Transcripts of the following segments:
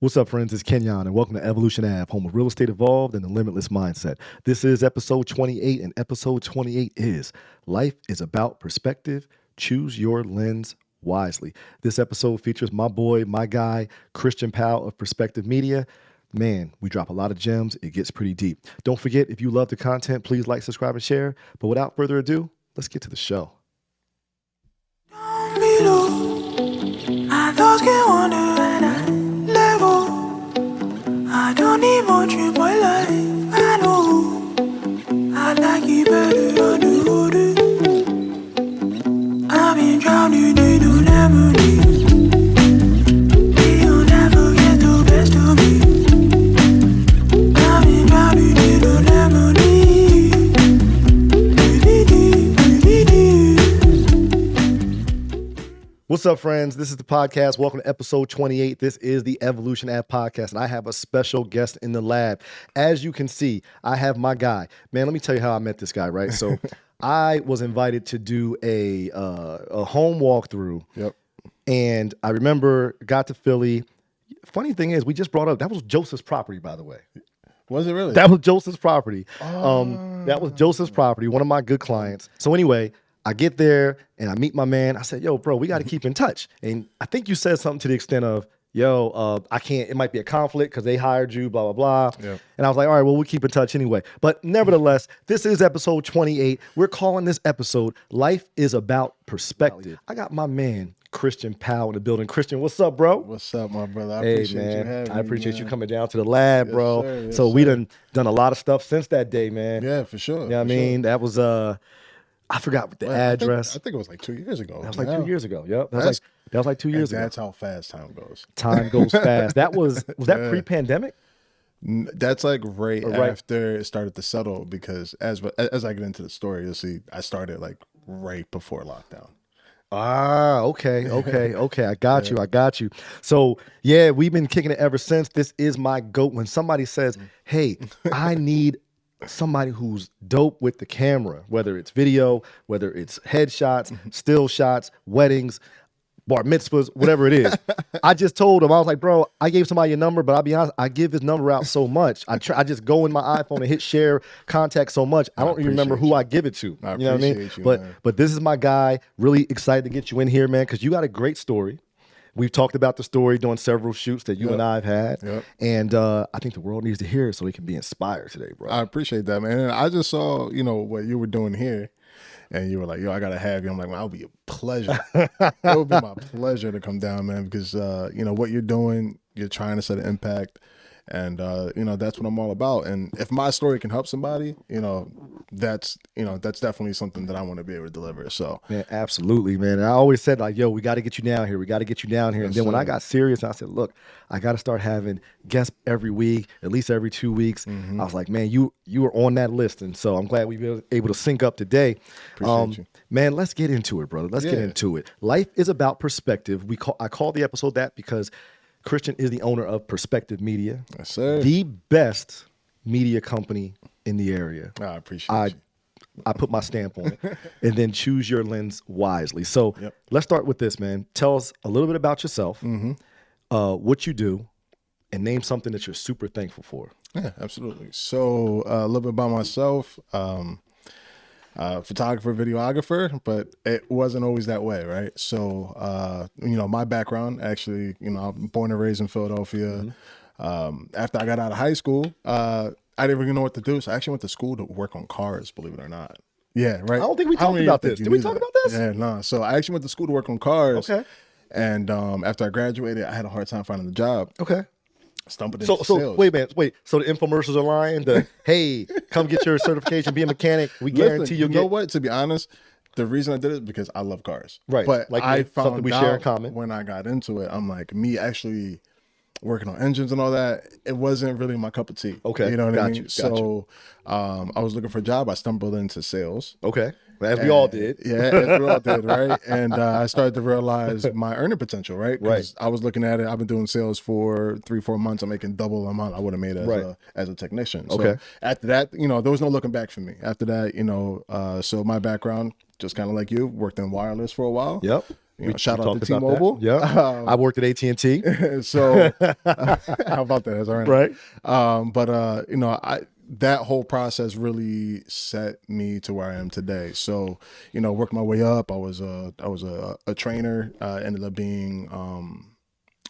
What's up, friends? It's Kenyon, and welcome to Evolution Ave, home of real estate evolved and the limitless mindset. This is episode 28, and episode 28 is Life is About Perspective. Choose your lens wisely. This episode features my boy, my guy, Christian Powell of Perspective Media. Man, we drop a lot of gems. It gets pretty deep. Don't forget, if you love the content, please like, subscribe, and share. But without further ado, let's get to the show. I don't need much in my life, I know. I like it better on the water. I've been drowning in the memories. You'll never get the best of me. I've been drowning in the memories. What's up, friends? This is the podcast. Welcome to episode 28. This is the Evolution Ave Podcast, and I have a special guest in the lab. As you can see, I have my guy. Man, let me tell you how I met this guy, right? So I was invited to do a home walkthrough. Yep. And I remember, got to Philly. Funny thing is, we just brought up, that was Joseph's property, by the way. Was it really? That was Joseph's property. That was Joseph's property, one of my good clients. So anyway, I get there and I meet my man. I said, yo, bro, we got to keep in touch. And I think you said something to the extent of, yo, I can't, it might be a conflict because they hired you, blah, blah, blah. Yep. And I was like, all right, well, we'll keep in touch anyway. But nevertheless, this is episode 28. We're calling this episode Life is About Perspective. I got my man, Christian Powell, in the building. Christian, what's up, bro? What's up, my brother? I Hey, appreciate you man, having me. I appreciate you man. coming down to the lab, Yes, bro. sir. Yes, So we sir. done a lot of stuff since that day, man. Yeah, for sure. You know what I mean? That was, I forgot the address. I think it was like 2 years ago. That was like 2 years ago. Yep. That was like 2 years ago. That's how fast time goes. Time goes fast. That was that Yeah. pre-pandemic? That's like right Right. after it started to settle, because as I get into the story, you'll see I started like right before lockdown. Ah, okay. I got you. So yeah, we've been kicking it ever since. This is my GOAT. When somebody says, hey, I need somebody who's dope with the camera, whether it's video, whether it's headshots, still shots, weddings, bar mitzvahs, whatever it is. I just told him, I was like, bro, I gave somebody your number, but I'll be honest, I give his number out so much. I just go in my iPhone and hit share contact so much. I don't even remember who I give it to. I You know what I mean? appreciate you, man. But this is my guy. Really excited to get you in here, man, because you got a great story. We've talked about the story during several shoots that you and I have had. Yep. And I think the world needs to hear it so they can be inspired today, bro. I appreciate that, man. And I just saw, what you were doing here, and you were like, yo, I gotta have you. I'm like, well, it'll be a pleasure. It would be my pleasure to come down, man, because what you're doing, you're trying to set an impact, and that's what I'm all about. And if my story can help somebody, that's definitely something that I want to be able to deliver. So Man, absolutely, man. And I always said, like, yo, we got to get you down here. We got to get you down here. And then when I got serious, I said, look, I got to start having guests every week, at least every 2 weeks. I was like, man, you were on that list. And so I'm glad we were able to sync up today. Appreciate you. Man, let's get into it, brother. Let's get into it. Life is about perspective. I call the episode that because Christian is the owner of Perspective Media, yes, sir. the best media company in the area. I appreciate you. I put my stamp on it. And then choose your lens wisely. So Yep. let's start with this, man. Tell us a little bit about yourself, what you do, and name something that you're super thankful for. Yeah, absolutely. So a little bit about myself. Photographer, videographer, but it wasn't always that way, right? So, my background, actually, I'm born and raised in Philadelphia. After I got out of high school, I didn't really know what to do. So I actually went to school to work on cars, believe it or not. Yeah, right. I don't think we talked even about think this. you Did we knew talk that. about this? Yeah, no. So I actually went to school to work on cars. Okay. And after I graduated, I had a hard time finding a job. Okay. Stumbled So into sales. wait, man, wait. So the infomercials are lying. Hey, come get your certification, be a mechanic. We Listen, guarantee you you'll know get. what? To be honest, the reason I did it is because I love cars. Right. But Like I something found we out share in common. when I got into it, I'm like, me actually working on engines and all that, it wasn't really my cup of tea. Okay, You know what got I mean? you, got So I was looking for a job. I stumbled into sales. Okay. As we all did. Yeah, as we all did, right? And I started to realize my earning potential, right? Right. I was looking at it. I've been doing sales for 3-4 months. I'm making double the amount I would have made as a technician. So Okay. after that, there was no looking back for me. After that, so my background, just kind of like you, worked in wireless for a while. Yep. shout out talked to about T-Mobile. that. Yeah, I worked at AT&T. So how about that? That's all right. Right. But that whole process really set me to where I am today. So, worked my way up. I was a trainer, ended up being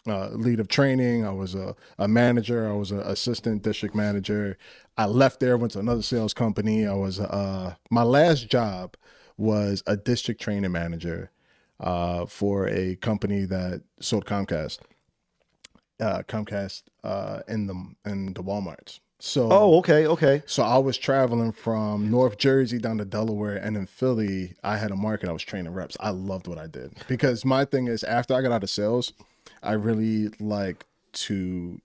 lead of training. I was a manager. I was an assistant district manager. I left there, went to another sales company. I was my last job was a district training manager for a company that sold Comcast in the Walmarts. So okay. So I was traveling from North Jersey down to Delaware, and in Philly, I had a market. I was training reps. I loved what I did because my thing is, after I got out of sales, I really like to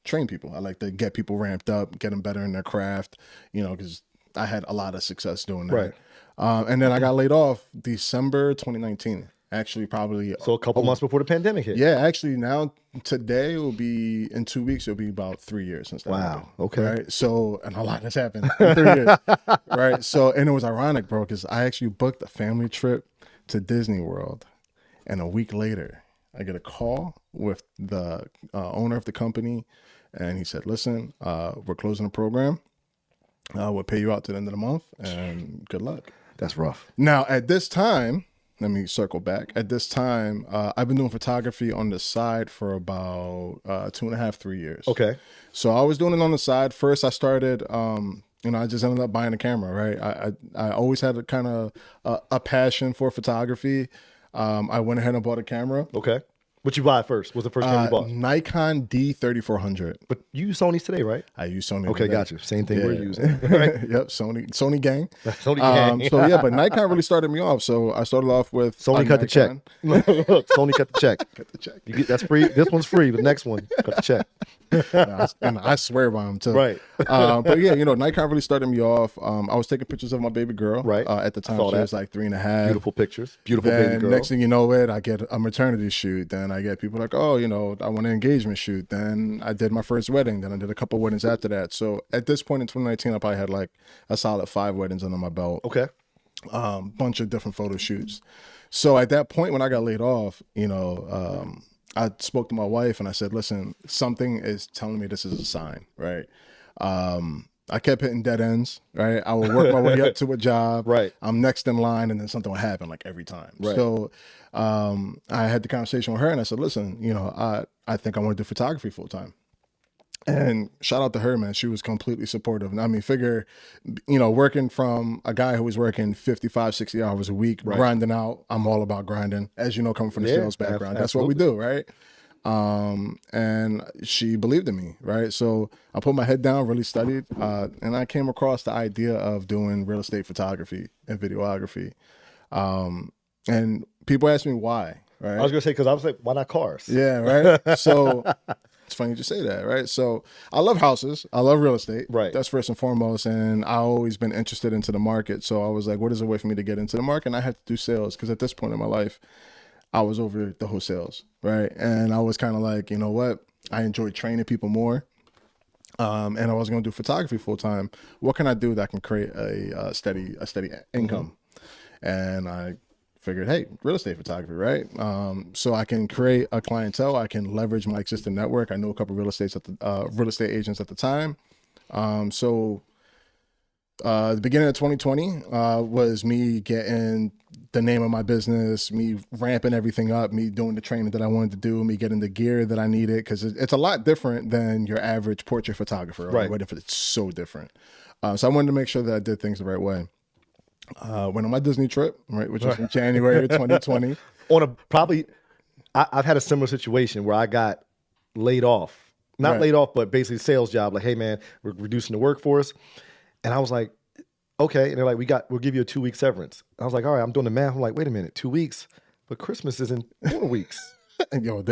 train people. I like to get people ramped up, get them better in their craft, because I had a lot of success doing that. Right. And then I got laid off December 2019. Actually, probably So a couple months before the pandemic hit. yeah, actually now today will be in 2 weeks, it'll be about 3 years since that happened. Okay. Right. So, and a lot has happened in 3 years. Right. So, and it was ironic, bro, because I actually booked a family trip to Disney World. And a week later, I get a call with the owner of the company. And he said, listen, we're closing the program. We'll pay you out to the end of the month and good luck. That's rough. Now, at this time, let me circle back. At this time, I've been doing photography on the side for about 2.5, 3 years. Okay. So I was doing it on the side. First, I started, I just ended up buying a camera, right? I always had a kind of a passion for photography. I went ahead and bought a camera. Okay. What you buy first? What's the first camera you bought? Nikon D3400. But you use Sony's today, right? I use Sony. Okay, today. gotcha. Same thing we're Yeah. using. Right? Yep, Sony gang. Sony gang. So yeah, but Nikon really started me off. So I started off with Sony cut the check. Look, Sony cut the check. Cut the check. You get, that's free. This one's free. The next one, cut the check. And I swear by them too. Right. But yeah, Nikon really started me off. I was taking pictures of my baby girl. Right. At the time, Saw she that. was like 3.5. Beautiful pictures. Beautiful Then baby girl. next thing you know it, I get a maternity shoot. Then I get people like, oh, I want an engagement shoot. Then I did my first wedding. Then I did a couple weddings after that. So at this point in 2019, I probably had like a solid 5 weddings under my belt. Okay. Bunch of different photo shoots. So at that point when I got laid off, I spoke to my wife and I said, listen, something is telling me this is a sign, right? I kept hitting dead ends, right? I would work my way up to a job. Right. I'm next in line and then something would happen like every time. Right. So I had the conversation with her and I said, listen, I think I want to do photography full time. And shout out to her, man. She was completely supportive. And I mean, figure, working from a guy who was working 55, 60 hours a week, grinding out. I'm all about grinding. As you know, coming from the sales background, that's what we do, right? And she believed in me, right? So I put my head down, really studied, and I came across the idea of doing real estate photography and videography. And people ask me why, right? I was gonna say because I was like, why not cars? Yeah, right. So it's funny you say that, right? So I love houses. I love real estate. Right. That's first and foremost. And I've always been interested into the market. So I was like, what is a way for me to get into the market? And I had to do sales because at this point in my life, I was over the whole sales, right? And I was kind of like, you know what? I enjoy training people more. And I was going to do photography full time. What can I do that can create a steady income? And I figured, hey, real estate photography, right? So I can create a clientele. I can leverage my existing network. I know a couple of real estate agents at the time. The beginning of 2020 was me getting the name of my business, me ramping everything up, me doing the training that I wanted to do, me getting the gear that I needed, because it's a lot different than your average portrait photographer. Right. It's so different. So I wanted to make sure that I did things the right way. Went on my Disney trip, right, which was in January of 2020. I've had a similar situation where I got laid off. Not laid off, but basically sales job. Like, hey man, we're reducing the workforce. And I was like, okay. And they're like, we'll give you a 2-week severance. I was like, all right, I'm doing the math. I'm like, wait a minute, 2 weeks, but Christmas is in 4 weeks. Yo,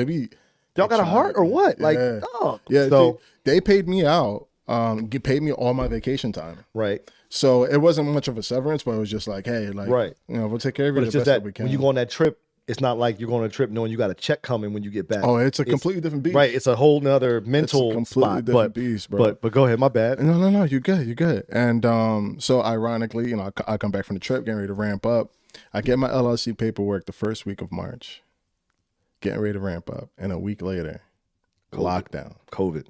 Y'all got a heart or what? Like, yeah. oh, Yeah, so they paid me out. Paid me all my vacation time. right. So it wasn't much of a severance, but it was just like, hey, like, Right. We'll take care of you But the it's just best that we can. when you go on that trip, it's not like you're going on a trip knowing you got a check coming when you get back. Oh, it's a completely different beast. Right. It's a whole nother mental completely spot. different beast, bro. But go ahead. My bad. No, you're good. And so ironically, I come back from the trip, getting ready to ramp up. I get my LLC paperwork the first week of March, getting ready to ramp up, and a week later, lockdown. COVID.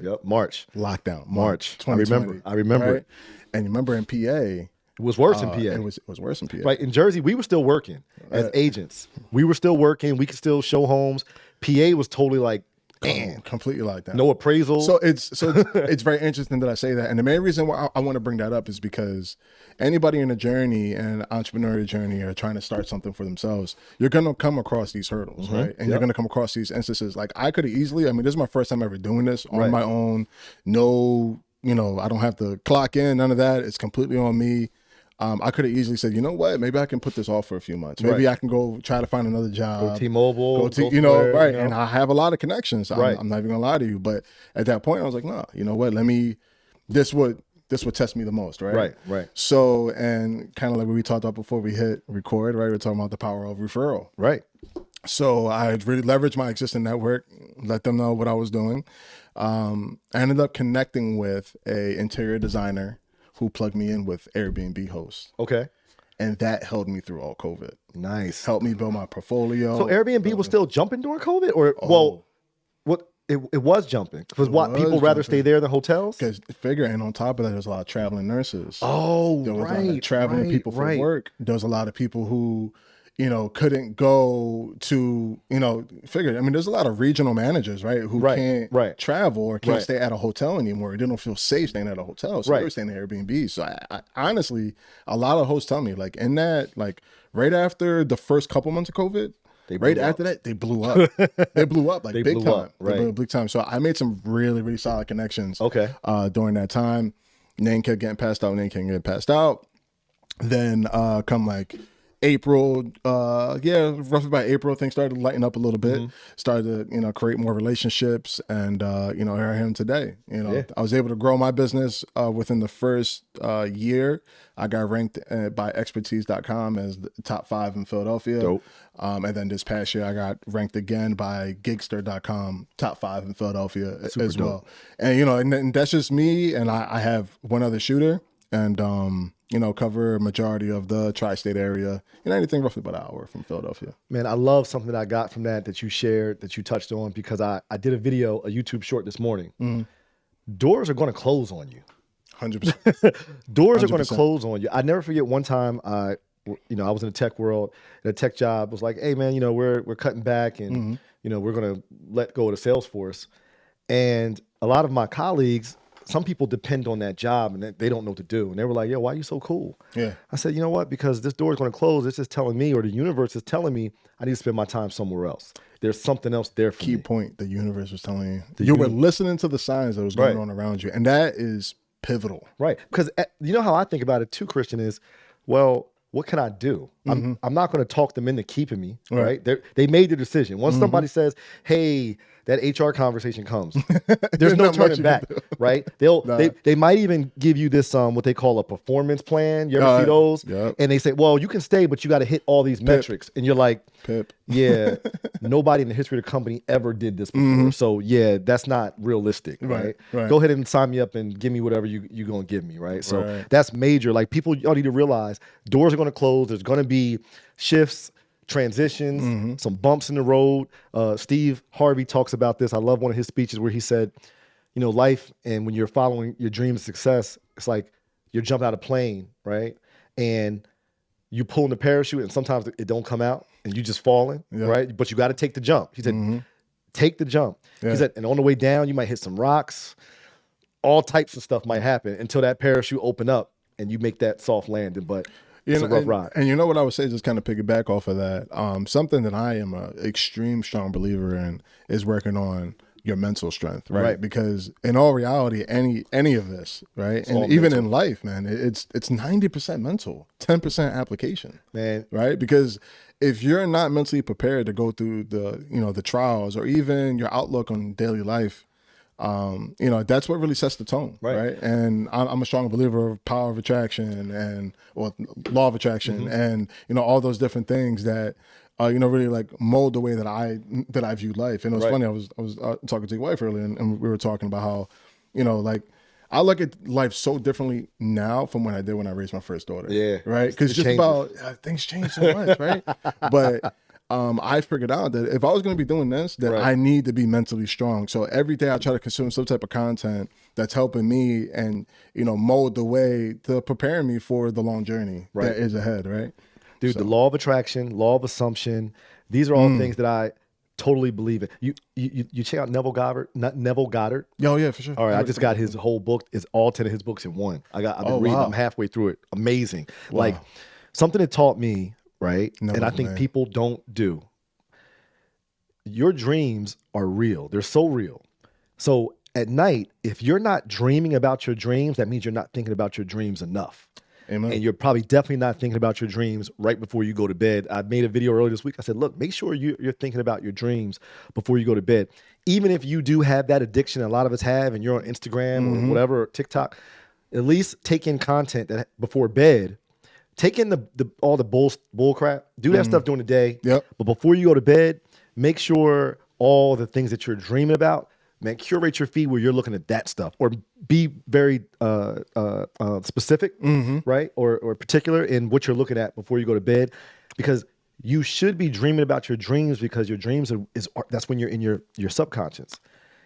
Yep. March. Lockdown. March. 2020. I remember right? it. And you remember in PA, It was worse in PA. it was worse in PA. Right. In Jersey, we were still working as agents. We were still working. We could still show homes. PA was totally like, man, Completely locked down. no appraisal. So it's very interesting that I say that. And the main reason why I want to bring that up is because anybody in a journey and entrepreneurial journey or trying to start something for themselves, you're going to come across these hurdles, right? And you're going to come across these instances. Like I could have easily, I mean, this is my first time ever doing this on my own. No, I don't have to clock in, none of that. It's completely on me. I could have easily said, you know what, maybe I can put this off for a few months. Maybe I can go try to find another job. Go T-Mobile. Right. And I have a lot of connections. I'm not even gonna lie to you. But at that point, I was like, no, you know what? This would test me the most, right? Right. So, and kind of like what we talked about before we hit record, right? We're talking about the power of referral. Right. So I really leveraged my existing network, let them know what I was doing. I ended up connecting with a interior designer who plugged me in with Airbnb hosts. Okay. And that held me through all COVID. Nice. Helped me build my portfolio. So Airbnb was still jumping during COVID? Or, it was jumping. Because people rather stay there than hotels? Because figure, and on top of that, there's a lot of traveling nurses. Oh, there was a lot of traveling people for work. There was a lot of people who, couldn't go to, figure. I mean, there's a lot of regional managers, right, who can't travel or can't stay at a hotel anymore. They don't feel safe staying at a hotel, so they're staying at Airbnb. So I honestly, a lot of hosts tell me, like, in that, like, right after the first couple months of COVID, after that, they blew up. They blew up, like, big time. They blew up big time. So I made some really, really solid connections during that time. Name kept getting passed out. Then come, like, April, roughly by April, things started to lighten up a little bit. Started to, create more relationships, and here I am today. I was able to grow my business within the first year. I got ranked by expertise.com as the top 5 in Philadelphia. Dope. And then this past year, I got ranked again by gigster.com, top 5 in Philadelphia as well. And and that's just me, and I have one other shooter, and cover a majority of the tri-state area, anything roughly about an hour from Philadelphia. Man, I love something that I got from that you shared, that you touched on, because I did a YouTube short this morning. Doors are going to close on you. 100%. Doors are going to close on you. I never forget one time I was in the tech world, and a tech job was like, hey man, we're cutting back, and we're going to let go of the sales force. And a lot of my colleagues, some people depend on that job and they don't know what to do. And they were like, yo, why are you so cool? Yeah. I said, you know what? Because this door is going to close. It's just telling me, or the universe is telling me, I need to spend my time somewhere else. There's something else there for me. Key point, the universe was telling you. You were listening to the signs that was going on around you. And that is pivotal. Right. Because you know how I think about it too, Christian, is, well, what can I do? I'm not going to talk them into keeping me, right? They made the decision. Once somebody says, hey, that HR conversation comes, there's no turning back, right? They might even give you this what they call a performance plan. You ever see those? Yep. And they say, well, you can stay, but you got to hit all these metrics. And you're like, yeah, nobody in the history of the company ever did this before. So yeah, that's not realistic, right? Go ahead and sign me up and give me whatever you're going to give me, right? So that's major. Like, people, y'all need to realize doors are going to close. There's going to be shifts, transitions, some bumps in the road. Steve Harvey talks about this. I love one of his speeches where he said, life, and when you're following your dream of success, it's like you're jumping out of a plane, right? And you pulling the parachute, and sometimes it don't come out, and you just falling, right? But you got to take the jump. He said, take the jump. He said, and on the way down, you might hit some rocks. All types of stuff might happen until that parachute open up and you make that soft landing. But it's a rough ride. And you know what I would say, just kind of piggyback off of that, something that I am an extreme strong believer in is working on your mental strength, right? Because in all reality, any of this, right? It's and even mental. In life, man, it's 90% mental, 10% application, man, right? Because if you're not mentally prepared to go through the trials, or even your outlook on daily life, that's what really sets the tone, right? And I'm a strong believer of power of attraction or law of attraction, and all those different things that really like mold the way that I view life. And it was funny. I was talking to your wife earlier, and we were talking about how like I look at life so differently now from when I did when I raised my first daughter. Yeah. Right. Because just changes. about things change so much. Right. But I figured out that if I was going to be doing this, that Right. I need to be mentally strong. So every day I try to consume some type of content that's helping me and, mold the way to preparing me for the long journey that is ahead. Right. Dude, the law of attraction, law of assumption, these are all things that I totally believe in. You check out Neville Goddard. Oh, yeah, for sure. All right, I just got his whole book. It's all 10 of his books in one. I've been reading. wow. I'm halfway through it. Amazing. Wow. Like something that taught me, right? Neville, and I think man. people don't do. Your dreams are real. They're so real. So at night, if you're not dreaming about your dreams, that means you're not thinking about your dreams enough. Amen. And you're probably definitely not thinking about your dreams right before you go to bed. I made a video earlier this week. I said, look, make sure you're thinking about your dreams before you go to bed. Even if you do have that addiction, a lot of us have, and you're on Instagram or whatever, or TikTok, at least take in content that before bed. Take in all the bull crap. Do that stuff during the day. Yep. But before you go to bed, make sure all the things that you're dreaming about, man, curate your feed where you're looking at that stuff, or be very specific, right? Or particular in what you're looking at before you go to bed, because you should be dreaming about your dreams, because your dreams that's when you're in your subconscious,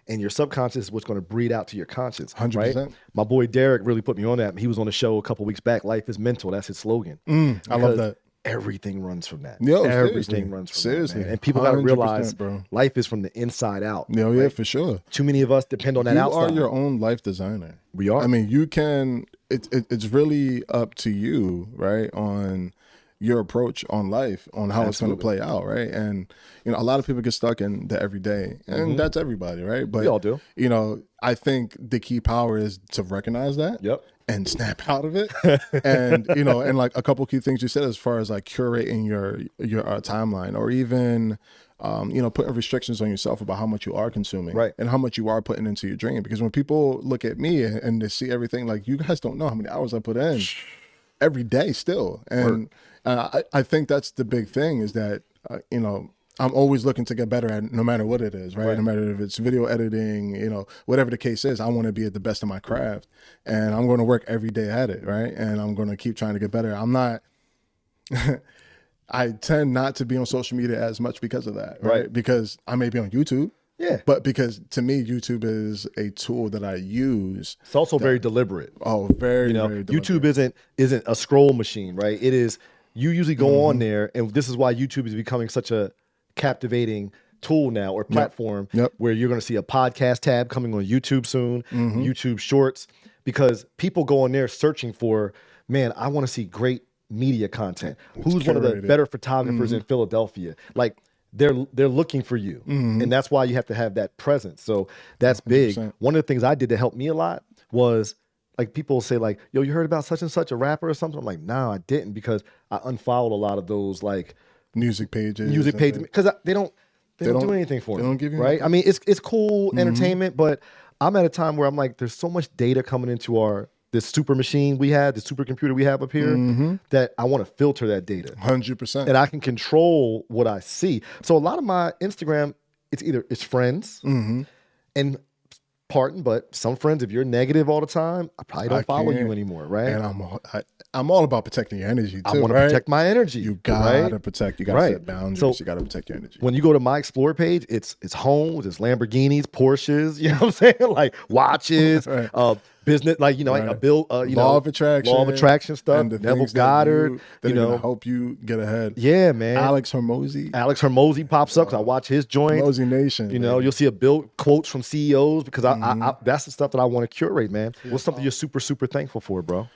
and your subconscious is what's going to breed out to your conscious. 100%. Right? My boy Derek really put me on that. He was on the show a couple weeks back. Life is mental. That's his slogan. I love that. Everything runs from that. Yo, Everything seriously. runs from Seriously. that, man. And people got to 100%, realize bro. life is from the inside out. Yeah, yeah, for sure. Too many of us depend on that You outside. are your own life designer. We are. I mean, you can. It's really up to you, right, on your approach on life, on how it's going to play out, right? And a lot of people get stuck in the everyday, and that's everybody, right? But We all do. I think the key power is to recognize that. Yep. And snap out of it. And and like a couple key things you said as far as like curating your timeline, or even putting restrictions on yourself about how much you are consuming, Right. and how much you are putting into your dream. Because when people look at me and they see everything, like, you guys don't know how many hours I put in every day still. And I think that's the big thing, is that I'm always looking to get better at it, no matter what it is, right? No matter if it's video editing, whatever the case is, I want to be at the best of my craft, and I'm going to work every day at it, right? And I'm going to keep trying to get better. I'm not, I tend not to be on social media as much because of that, right? Because I may be on YouTube. Yeah. But because to me, YouTube is a tool that I use. It's also very deliberate. Oh, very, very deliberate. YouTube isn't a scroll machine, right? It is, you usually go on there, and this is why YouTube is becoming such a captivating tool now, or platform, where you're going to see a podcast tab coming on YouTube soon, YouTube Shorts, because people go on there searching for, man, I want to see great media content. Who's one of the better photographers in Philadelphia? Like, they're looking for you, and that's why you have to have that presence. So that's big. 100%. One of the things I did to help me a lot was, like, people say, like, yo, you heard about such and such, a rapper or something? I'm like, no, I didn't, because I unfollowed a lot of those, like, music pages, because they don't do anything for me. They don't give you right. I mean, it's cool entertainment, but I'm at a time where I'm like, there's so much data coming into this super machine we have, the supercomputer we have up here, that I want to filter that data. 100%. And I can control what I see. So a lot of my Instagram, it's friends, and but some friends, if you're negative all the time, I probably don't follow you anymore, right? And I'm all about protecting your energy too. I want to protect my energy. You gotta protect. You gotta set Right. boundaries. So, you gotta protect your energy. when you go to my Explore page, it's homes, it's Lamborghinis, Porsches, you know what I'm saying? Like watches, business, like, like a bill, Law of attraction stuff, and the Neville things Goddard, that are gonna help you get ahead. Yeah, man. Alex Hormozy pops up because I watch his joint. Hormozy Nation. You'll see quotes from CEOs, because I that's the stuff that I want to curate, man. What's something you're super, super thankful for, bro?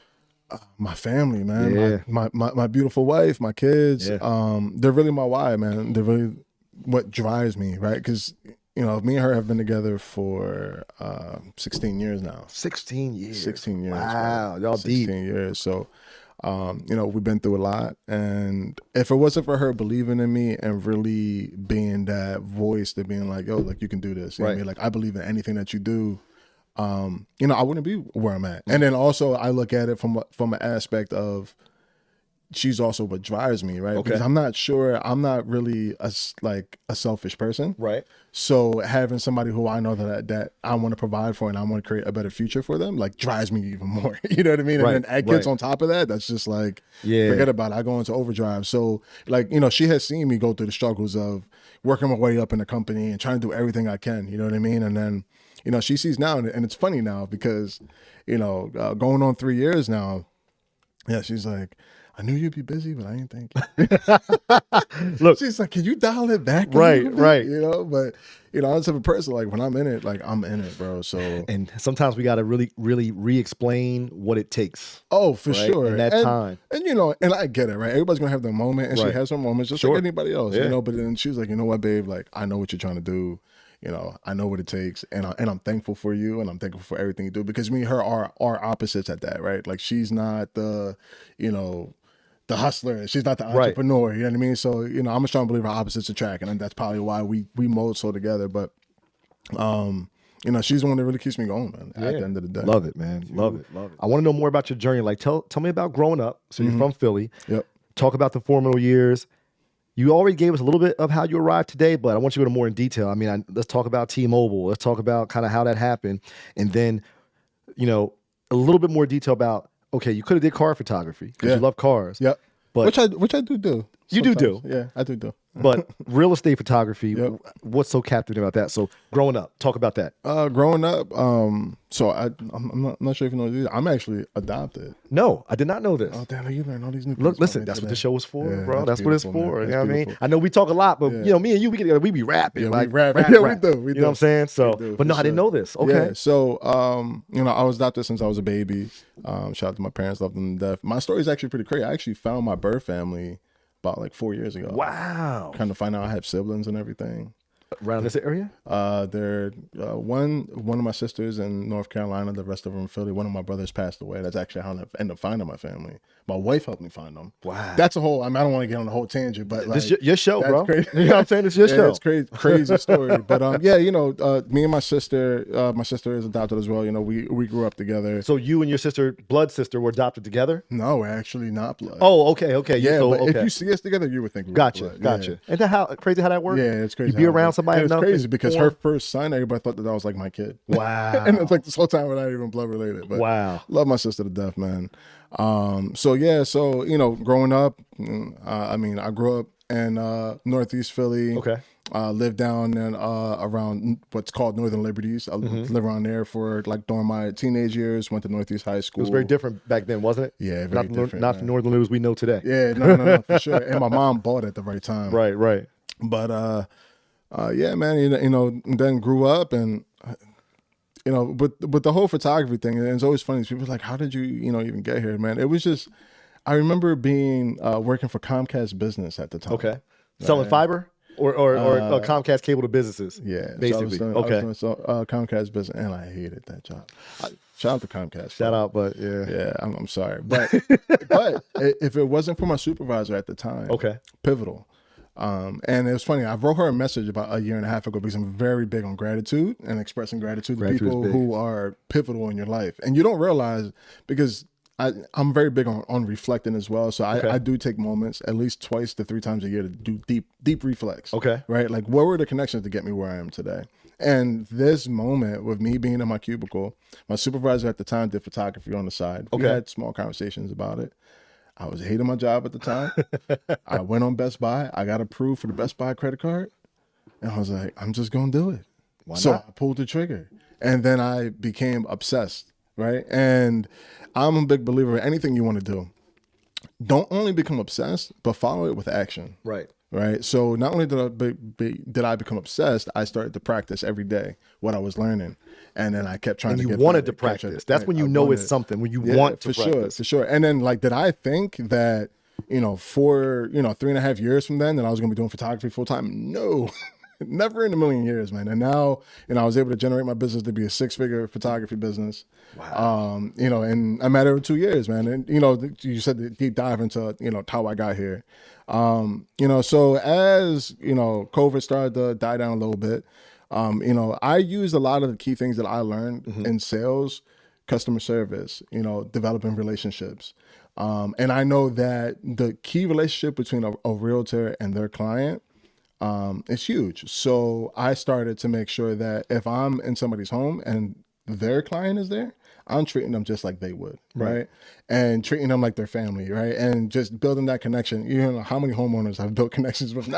My family, man. Yeah. My beautiful wife, my kids. Yeah. They're really my why, man. They're really what drives me, right? Because me and her have been together for 16 years now. 16 years. 16 years. Wow, y'all 16 deep. years. So, we've been through a lot. And if it wasn't for her believing in me and really being that voice, to being like, yo, like, you can do this. You know what I mean? Like, I believe in anything that you do. I wouldn't be where I'm at. And then also I look at it from an aspect of she's also what drives me, right? Okay. Because I'm not really a selfish person. Right. So having somebody who I know that I want to provide for and I want to create a better future for them, like drives me even more. You know what I mean? Right, And then add kids right. on top of that, that's just like, Yeah. forget about it. I go into overdrive. So like, you know, she has seen me go through the struggles of working my way up in the company and trying to do everything I can, you know what I mean? And then, you know, she sees now, and it's funny now because, you know, going on 3 years now, yeah, she's like, I knew you'd be busy, but I didn't think you. Look, She's like, can you dial it back? a Right, little bit?" right. You know, but you know, I'm the type of person like when I'm in it, like I'm in it, bro. So and sometimes we got to really, really re-explain what it takes. for right, sure. in that and, time. And you know, and I get it, right? Everybody's gonna have their moment, and Right. she has her moments just Sure. like anybody else, Yeah. you know. But then she's like, you know what, babe? Like, I know what you're trying to do. You know, I know what it takes, and I'm thankful for you, and I'm thankful for everything you do, because me and her are opposites at that, right? Like, she's not the, you know, the hustler. She's not the Right. entrepreneur. You know what I mean? So, you know, I'm a strong believer opposites attract, and that's probably why we mold so together. But, you know, she's the one that really keeps me going, man. At the end of the day, Love it, man. Love it. I want to know more about your journey. Like, tell me about growing up. So you're from Philly. Yep. Talk about the formative years. You already gave us a little bit of how you arrived today, but I want you to go to more in detail. I mean, let's talk about T-Mobile. Let's talk about kind of how that happened. And then, you know, a little bit more detail about, okay, you could have did car photography because Yeah. you love cars. Yep. But Which I do. You do sometimes. do. Yeah, I do. but real estate photography, Yep. what's so captivating about that? So growing up, talk about that. Growing up, so I'm not sure if you know this. I'm actually adopted. No, I did not know this. Oh damn! You learn all these new. Look, things about listen, me that's what today. the show is for, Yeah, bro. That's what it's beautiful, for. man. You That's know what I mean? beautiful. I know we talk a lot, but Yeah. you know, me and you, we get together, we be rapping. Yeah, like, we rap. rap, Yeah, rap. we do. We You do. know what I'm saying? So, We do, but no, for I didn't sure. know this. Okay. Yeah, so, you know, I was adopted since I was a baby. Shout out to my parents, loved them to death. My story is actually pretty crazy. I actually found my birth family about like 4 years ago. Wow. Kind of find out I have siblings and everything. Around this area? They're one of my sisters in North Carolina, the rest of them in Philly. One of my brothers passed away. That's actually how I ended up finding my family. My wife helped me find them. Wow. That's a whole. I mean, I don't want to get on the whole tangent, but like, This your show, that's bro. crazy. You know what I'm saying? It's your yeah, show. it's crazy story. But yeah, you know, me and my sister is adopted as well. You know, we grew up together. So you and your sister, blood sister, were adopted together? No, we're actually not blood. Oh, okay. yeah, So, but okay. if you see us together, you would think we were Gotcha, blood. gotcha. Yeah. Isn't that how crazy how that works? Yeah, it's crazy. You be how it around works. somebody And it's enough crazy and because form- her first son, everybody thought that I was like my kid. Wow. And it's like this whole time we're not even blood related. But Wow. love my sister to death, man. So you know, growing up, I mean, I grew up in Northeast Philly. Okay. Lived down in around what's called Northern Liberties. I lived around there for like during my teenage years. Went to Northeast High School. It was very different back then, wasn't it? Yeah, very different. Not the man. Northern News we know today. Yeah, no, for sure. And my mom bought it at the right time. Right. But yeah, man, you know, then grew up and you know, with the whole photography thing, and it's always funny. People are like, how did you, you know, even get here, man? It was just, I remember being working for Comcast Business at the time. Okay. Selling fiber or Comcast cable to businesses. Yeah, Basically. So I was Okay. doing Comcast Business, and I hated that job. Shout out to Comcast. Shout out, but yeah. Yeah, I'm sorry, but if it wasn't for my supervisor at the time, Okay. pivotal. And it was funny. I wrote her a message about a year and a half ago because I'm very big on gratitude and expressing gratitude to Gratitude is people big. who are pivotal in your life. And you don't realize because I'm very big on reflecting as well. So Okay. I do take moments at least 2 to 3 times a year to do deep reflex. Okay. Right? Like what were the connections to get me where I am today? And this moment with me being in my cubicle, my supervisor at the time did photography on the side. We Okay. had small conversations about it. I was hating my job at the time. I went on Best Buy. I got approved for the Best Buy credit card. And I was like, I'm just going to do it. So not? I pulled the trigger. And then I became obsessed, right? And I'm a big believer in anything you want to do. Don't only become obsessed, but follow it with action. Right. Right. So not only did I become obsessed, I started to practice every day what I was learning. And then I kept trying And to you get wanted better, to kept trying practice. That's when you I know it's wanted- something, when you Yeah, want to for practice. sure. And then like, did I think that, you know, for, you know, 3.5 years from then that I was going to be doing photography full time? No, never in a million years, man. And now, you know, I was able to generate my business to be a 6-figure photography business. Wow. You know, in a matter of 2 years, man. And, you know, you said the deep dive into, you know, how I got here. You know, so as, you know, COVID started to die down a little bit, you know, I used a lot of the key things that I learned in sales, customer service, you know, developing relationships, And I know that the key relationship between a realtor and their client is huge. So I started to make sure that if I'm in somebody's home and their client is there, I'm treating them just like they would, right? And treating them like their family, right? And just building that connection. You know how many homeowners I've built connections with? I'm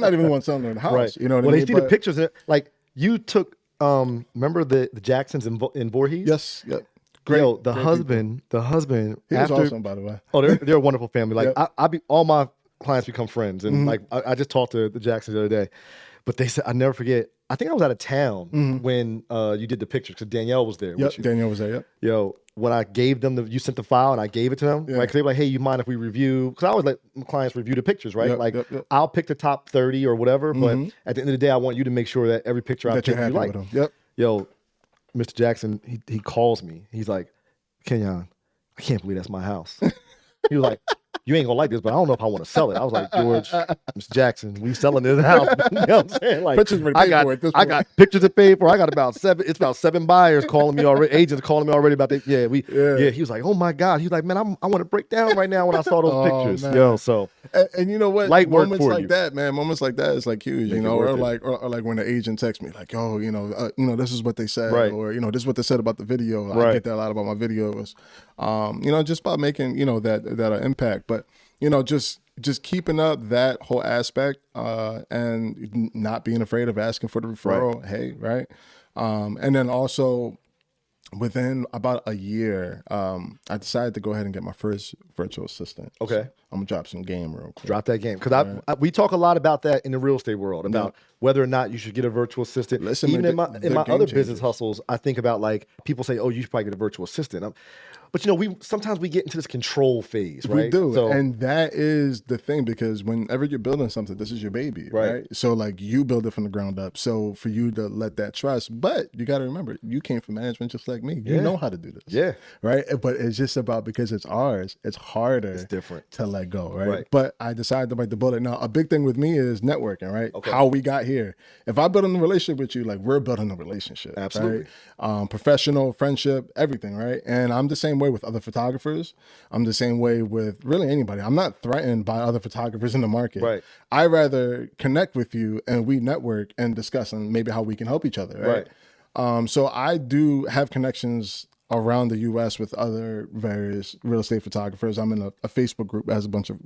not even the one selling them the house. Right. You know what I When mean? they see the pictures, like you took, remember the Jacksons in Voorhees? Yes. Yep. Great. Yo, the great husband, He was awesome, by the way. Oh, they're a wonderful family. Like Yep. all my clients become friends, and like I just talked to the Jacksons the other day, but they said I never forget. I think I was out of town when you did the pictures because Danielle was there. Yep. With you. Danielle was there. Yep. Yo, when I gave them you sent the file and I gave it to them, right? 'Cause they were like, hey, you mind if we review? Because I always let my clients review the pictures, right? Yep, Like yep. I'll pick the top 30 or whatever, but at the end of the day, I want you to make sure that every picture I That you're pick you happy like. with them. Yep. Yo, Mr. Jackson, he calls me. He's like, Kenyon, I can't believe that's my house. He was like, you ain't gonna like this, but I don't know if I want to sell it. I was like, George, Mr. Jackson, we selling this house. You know what I'm saying? Like, Pictures already paid for at this I point. got pictures to pay for. I got about seven buyers calling me already, agents calling me already about that. Yeah. He was like, oh my God. He was like, man, I want to break down right now when I saw those pictures. Man. Yo, so and you know what? Light work moments for like you. that, man. Moments like that is like huge, Make you it know, worth or like when the agent texts me, like, oh, this is what they said, Right. or this is what they said about the video. I Right. get that a lot about my videos. Just by making that impact, but just keeping up that whole aspect and not being afraid of asking for the referral. Right. Hey, right, and then also. Within about a year, I decided to go ahead and get my first virtual assistant. Okay. So I'm gonna drop some game real quick. drop that game. Because we talk a lot about that in the real estate world, about whether or not you should get a virtual assistant. Listen, Even in my they're game other business changers. hustles, I think about like people say, oh, you should probably get a virtual assistant. But we sometimes we get into this control phase, right? We do, So, and that is the thing, because whenever you're building something, this is your baby, right? So like you build it from the ground up. So for you to let that trust, but you got to remember, you came from management just like me. You know how to do this, Yeah. right? But it's just about, because it's ours, it's harder, It's different. to let go, right? Right. But I decided to bite the bullet. Now, a big thing with me is networking, right? Okay. How we got here. If I build a relationship with you, like we're building a relationship, Absolutely. right? Professional, friendship, everything, right? And I'm the same way with other photographers. I'm the same way with really anybody. I'm not threatened by other photographers in the market. Right. I rather connect with you and we network and discuss and maybe how we can help each other, right? So I do have connections around the U.S. with other various real estate photographers. I'm in a Facebook group that has a bunch of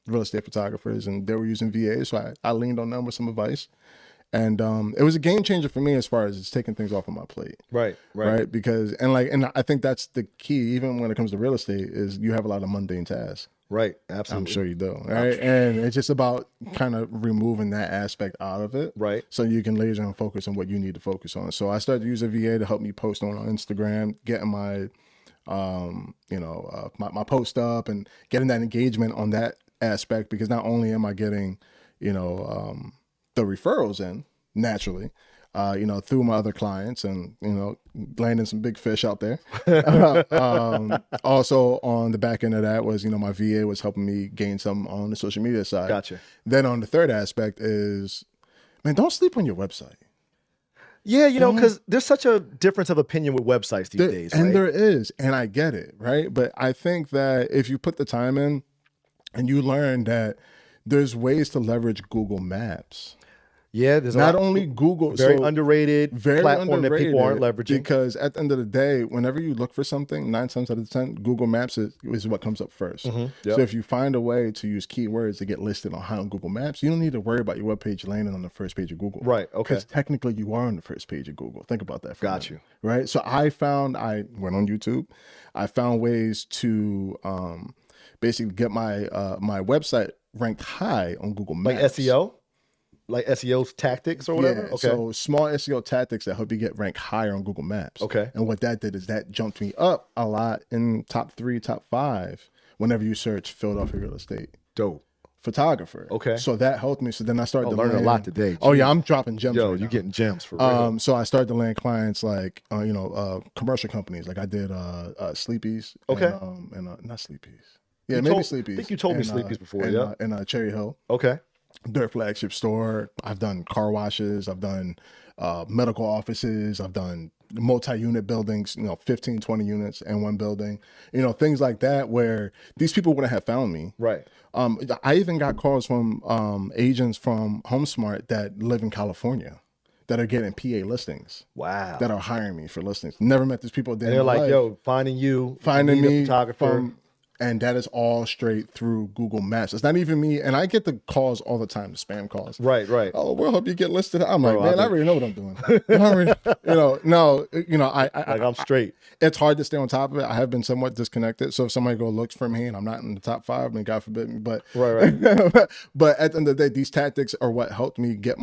real estate photographers, and they were using VA, so I leaned on them with some advice. And it was a game changer for me as far as it's taking things off of my plate. Right. Because and I think that's the key, even when it comes to real estate, is you have a lot of mundane tasks. Right. Absolutely. I'm sure you do, right? And it's just about kind of removing that aspect out of it, Right. so you can laser and focus on what you need to focus on. So I started to use a VA to help me post on Instagram, getting my my post up and getting that engagement on that aspect, because not only am I getting the referrals in naturally, through my other clients, and landing some big fish out there. Also on the back end of that was my VA was helping me gain some on the social media side. Gotcha. Then on the third aspect is, man, don't sleep on your website. Yeah, because there's such a difference of opinion with websites these days. And right? there is, and I get it, right? But I think that if you put the time in and you learn that there's ways to leverage Google Maps. Yeah, there's Not a lot, only Google, very so underrated very platform underrated, that people aren't leveraging. because at the end of the day, whenever you look for something, 9 times out of 10, Google Maps is what comes up first. Yep. So if you find a way to use keywords to get listed on high on Google Maps, you don't need to worry about your webpage landing on the first page of Google. Right, okay. Because technically you are on the first page of Google. Think about that. Got you. Right. So I went on YouTube. I found ways to basically get my my website ranked high on Google Like Maps. SEO? Like SEO tactics or whatever? Yeah, Okay. so small SEO tactics that help you get ranked higher on Google Maps. Okay. And what that did is that jumped me up a lot in top 3, top 5 whenever you search Philadelphia real estate Dope. photographer. Okay. So that helped me. So then I started to learning a land- lot today. Oh yeah, I'm dropping gems. Yo, right you're now. getting gems for real. So I started to land clients like commercial companies. Like I did Sleepy's. Okay. And not Sleepy's. Yeah, You maybe told- Sleepy's. I think you told me And, Sleepy's before, and, yeah. And Cherry Hill. Okay. Their flagship store. I've done car washes. I've done medical offices. I've done multi-unit buildings, 15, 20 units in one building, things like that, where these people wouldn't have found me. Right. I even got calls from agents from HomeSmart that live in California that are getting PA listings. Wow. That are hiring me for listings. Never met these people. And they're like, yo, finding you, finding me, a photographer. And that is all straight through Google Maps. It's not even me. And I get the calls all the time, the spam calls. Right. Oh, we'll help you get listed. I'm like, man, I already know what I'm doing. I'm straight. It's hard to stay on top of it. I have been somewhat disconnected. So if somebody looks for me and I'm not in the top 5, then God forbid me. But right. But at the end of the day, these tactics are what helped me get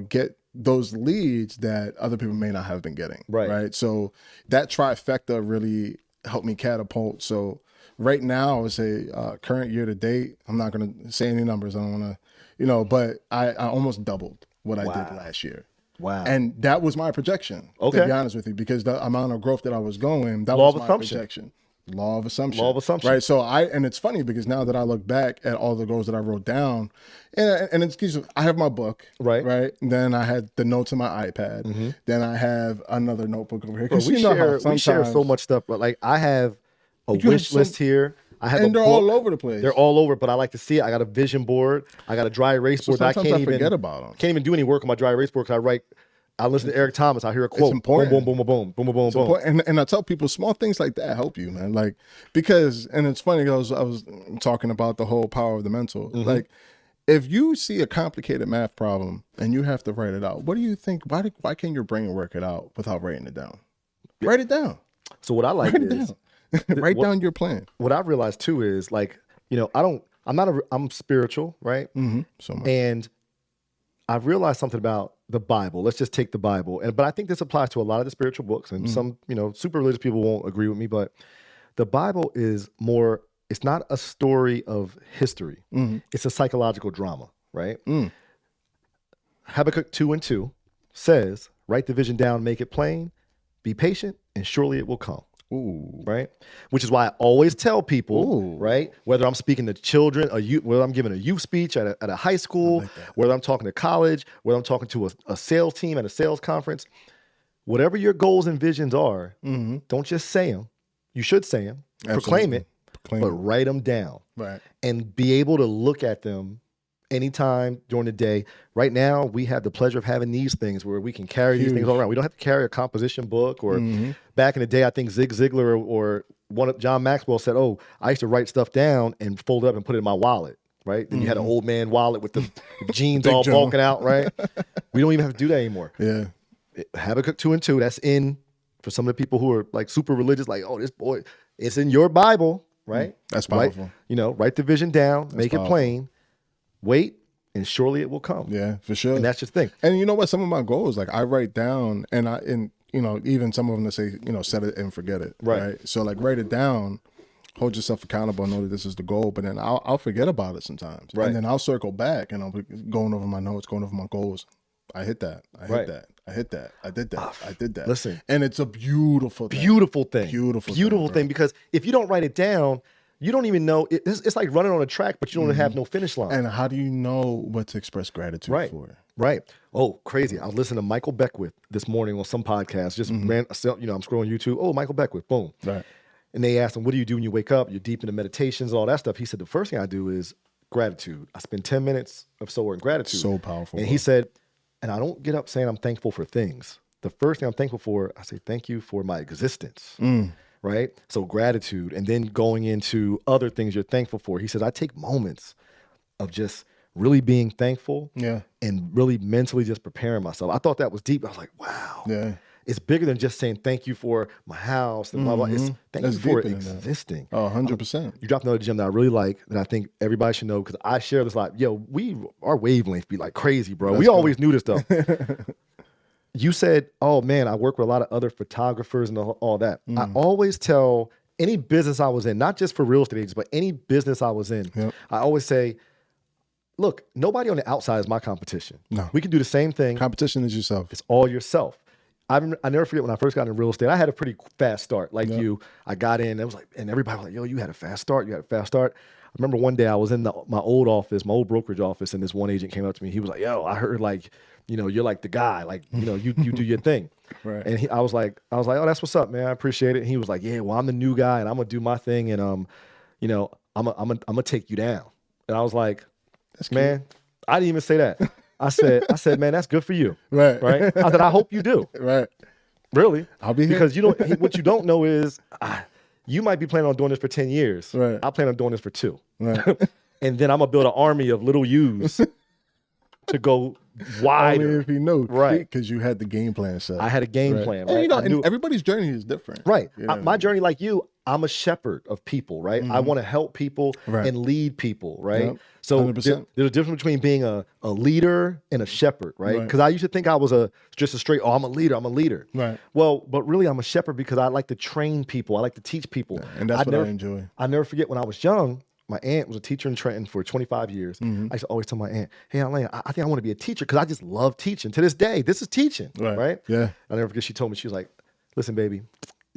get those leads that other people may not have been getting. Right. So that trifecta really helped me catapult. So right now, I would say current year to date, I'm not going to say any numbers. I don't want to, but I almost doubled what I did last year. Wow. And that was my projection, to be honest with you, because the amount of growth that I was going, that was my projection. Law of assumption. Right. So and it's funny because now that I look back at all the goals that I wrote down, and it's, I have my book. Right. Then I had the notes on my iPad. Mm-hmm. Then I have another notebook over here. Bro, we share so much stuff, but like I have a wish list here. I have and they're all over the place. They're all over, but I like to see it. I got a vision board. I got a dry erase board. Sometimes I forget about them. Can't even do any work on my dry erase board because I listen to Eric Thomas. I hear a quote. It's important. Boom, boom, boom, boom, boom, boom, boom, boom. And I tell people small things like that help you, man. Like, because, and it's funny, I was talking about the whole power of the mental. Mm-hmm. Like, if you see a complicated math problem and you have to write it out, what do you think? Why can't your brain work it out without writing it down? Write it down. So what I like is write down your plan. What I've realized too is like, I'm spiritual, right? Mm-hmm. So much. And I've realized something about the Bible. Let's just take the Bible. But I think this applies to a lot of the spiritual books, and some, super religious people won't agree with me, but the Bible is more, it's not a story of history. Mm-hmm. It's a psychological drama, right? Habakkuk 2:2 says, write the vision down, make it plain, be patient, and surely it will come. Ooh. Right? Which is why I always tell people, right? Whether I'm speaking to children, whether I'm giving a youth speech at a high school, whether I'm talking to college, whether I'm talking to a sales team at a sales conference, whatever your goals and visions are, don't just say them. You should say them, proclaim it, but write them down. Right. And be able to look at them anytime during the day. Right now, we have the pleasure of having these things where we can carry these things all around. We don't have to carry a composition book or back in the day, I think Zig Ziglar or John Maxwell said, oh, I used to write stuff down and fold it up and put it in my wallet, right? Then you had an old man wallet with the jeans all bulking out, right? We don't even have to do that anymore. Yeah. Habakkuk 2:2, that's in for some of the people who are like super religious, like, oh, this boy, it's in your Bible, right? That's powerful. Write the vision down, make it plain. Wait, and surely it will come. Yeah, for sure. And that's just the thing. And you know what? Some of my goals, like I write down, and even some of them that say, set it and forget it. Right. So like write it down, hold yourself accountable, know that this is the goal, but then I'll forget about it sometimes. Right. And then I'll circle back and I'll be going over my notes, going over my goals. I hit that. I hit that. I hit that. I did that. I did that. Listen. And it's a beautiful thing. Beautiful thing. Beautiful thing, because if you don't write it down, you don't even know. It's like running on a track, but you don't have no finish line. And how do you know what to express gratitude for? Right. Oh, crazy. I was listening to Michael Beckwith this morning on some podcast. Just I'm scrolling YouTube. Oh, Michael Beckwith. Boom. Right. And they asked him, what do you do when you wake up? You're deep into meditations, all that stuff. He said, the first thing I do is gratitude. I spend 10 minutes of in gratitude. So powerful. And he said, and I don't get up saying I'm thankful for things. The first thing I'm thankful for, I say, thank you for my existence. Right? So gratitude, and then going into other things you're thankful for. He says, I take moments of just really being thankful and really mentally just preparing myself. I thought that was deep. I was like, wow. Yeah. It's bigger than just saying thank you for my house and blah, blah. It's thank you for existing. Oh, 100%. You dropped another gem that I really like that I think everybody should know because I share this a lot. Yo, our wavelengths be like crazy, bro. We always knew this stuff. You said, oh man, I work with a lot of other photographers and all that. I always tell any business I was in, not just for real estate agents, but any business I was in, I always say, look, nobody on the outside is my competition. No. We can do the same thing. Competition is yourself. It's all yourself. I never forget when I first got into real estate, I had a pretty fast start. Like you, I got in, it was like, and everybody was like, yo, you had a fast start. I remember one day I was in my old office, my old brokerage office, and this one agent came up to me. He was like, yo, I heard like you're like the guy, like, you do your thing. Right. And I was like, oh, that's what's up, man. I appreciate it. And he was like, yeah, well, I'm the new guy and I'm gonna do my thing. And, I'm gonna take you down. And I was like, man, I didn't even say that. I said, man, that's good for you. Right. Right. I said, I hope you do. Right. Really. I'll be here. Because what you don't know is you might be planning on doing this for 10 years. Right. I plan on doing this for 2. Right. And then I'm gonna build an army of little yous to go wider. Only if you know, Right. Because you had the game plan set. I had a game plan, right? And everybody's journey is different. Right. You know My journey, like you, I'm a shepherd of people, right? I want to help people and lead people, right? Yep. So 100%. there's a difference between being a leader and a shepherd, right? Because I used to think I was just a straight, I'm a leader. Right. Well, but really I'm a shepherd because I like to train people. I like to teach people. Yeah, and that's what I enjoy. I never forget when I was young, my aunt was a teacher in Trenton for 25 years. I used to always tell my aunt, hey, Elaine, I think I want to be a teacher because I just love teaching. To this day, this is teaching, right? Yeah. I'll never forget, she told me, she was like, listen, baby,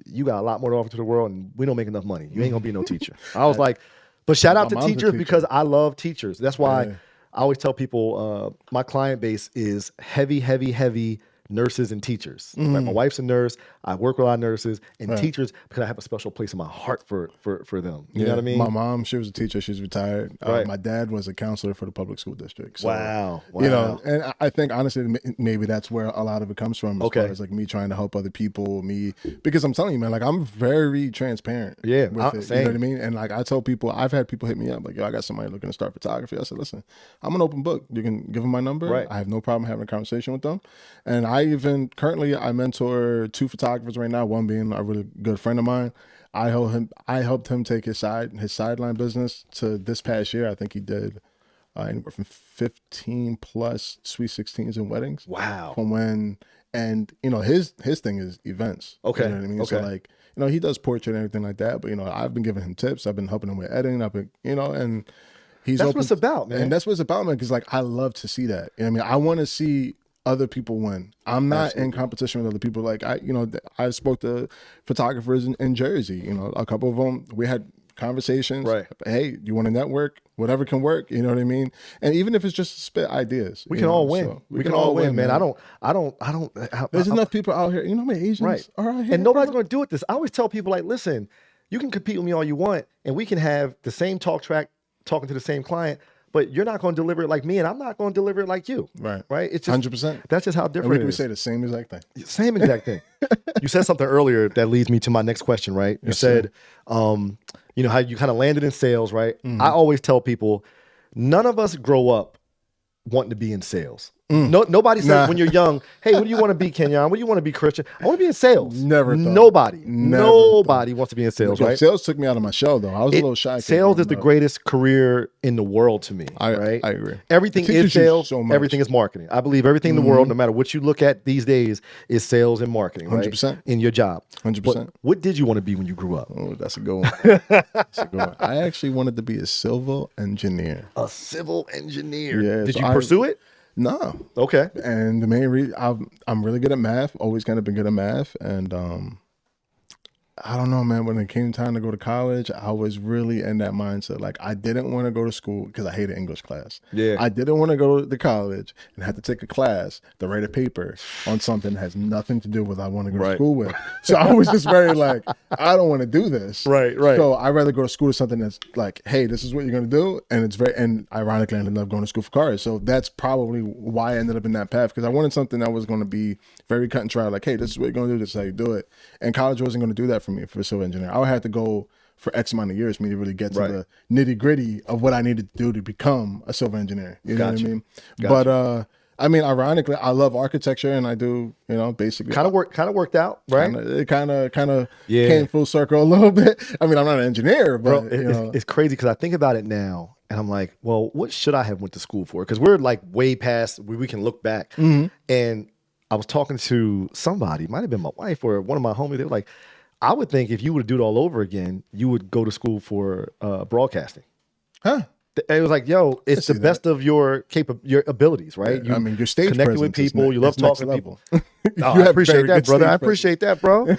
you got a lot more to offer to the world and we don't make enough money. You ain't gonna be no teacher. I was like, but shout out to teachers because I love teachers. That's why I always tell people my client base is heavy nurses and teachers. Right? My wife's a nurse. I work with a lot of nurses and teachers because I have a special place in my heart for them. You know what I mean? My mom, she was a teacher. She's retired. Right. My dad was a counselor for the public school district. So, Wow. and I think honestly, maybe that's where a lot of it comes from. As far as like me trying to help other people, because I'm telling you, man, like I'm very transparent. Yeah, with it, same. you know what I mean? And like I tell people, I've had people hit me up like, yo, I got somebody looking to start photography. I said, listen, I'm an open book. You can give them my number. Right. I have no problem having a conversation with them. And I even currently I mentor 2 photographers right now. One being a really good friend of mine. I helped him take his sideline business to this past year. I think he did anywhere from 15 plus sweet 16s and weddings. Wow. From when, and his thing is events. Okay. You know what I mean? Okay. So like, he does portrait and everything like that. But I've been giving him tips. I've been helping him with editing. I've been, and he's That's open, what it's about, man. And that's what it's about, man. Because like I love to see that. You know what I mean? I want to see other people win. I'm not in competition with other people. Like I spoke to photographers in Jersey. A couple of them. We had conversations. Right. Hey, you want to network? Whatever can work. You know what I mean? And even if it's just to spit ideas, we can all win. So we can all win, man. I don't. There's enough people out here. You know how many Asians are out here? And nobody's going to do it. I always tell people, like, listen, you can compete with me all you want, and we can have the same talk track, talking to the same client. But you're not going to deliver it like me, and I'm not going to deliver it like you. Right. Right. It's just 100%. That's just how different And it we is. say the same exact thing. Same exact thing. You said something earlier that leads me to my next question, right? You said, how you kind of landed in sales, right? I always tell people, none of us grow up wanting to be in sales. Nobody says when you're young, hey, what do you want to be, Kenyon? What do you want to be, Christian? I want to be in sales. Never thought. Nobody wants to be in sales, right? Sales took me out of my shell, though. I was a little shy. Sales is the greatest career in the world to me, right? I agree. Everything It teaches is you sales. so much. Everything is marketing. I believe everything in the world, no matter what you look at these days, is sales and marketing, right? 100%. In your job. 100%. But what did you want to be when you grew up? Oh, that's a good one. That's a good one. I actually wanted to be a civil engineer. A civil engineer. Yeah, Did so you pursue it? No. Okay. And the main reason I'm really good at math, always kind of been good at math. And I don't know, man, when it came time to go to college, I was really in that mindset. Like I didn't want to go to school because I hated English class. Yeah. I didn't want to go to college and have to take a class to write a paper on something that has nothing to do with what I want to go to school with. So I was just very like, I don't want to do this. Right. So I'd rather go to school to something that's like, hey, this is what you're going to do. And ironically, I ended up going to school for cars. So that's probably why I ended up in that path, because I wanted something that was going to be very cut and dry. Like, hey, this is what you're going to do. This is how you do it. And college wasn't going to do that for me for a civil engineer. I would have to go for X amount of years for me to really get to the nitty gritty of what I needed to do to become a civil engineer. You know what I mean? But I mean, ironically, I love architecture and I do, basically Kind of worked out, right? It kind of came full circle a little bit. I mean, I'm not an engineer, but Bro, it's crazy because I think about it now and I'm like, well, what should I have went to school for? Because we're like way past where we can look back. And I was talking to somebody, it might have been my wife or one of my homies. They were like, I would think if you were to do it all over again, you would go to school for broadcasting. Huh? It was like, yo, it's the best of your abilities, right? Yeah, I mean, your stage connecting with presence people, you love talking to people. Oh, I appreciate that, brother. I appreciate that, bro.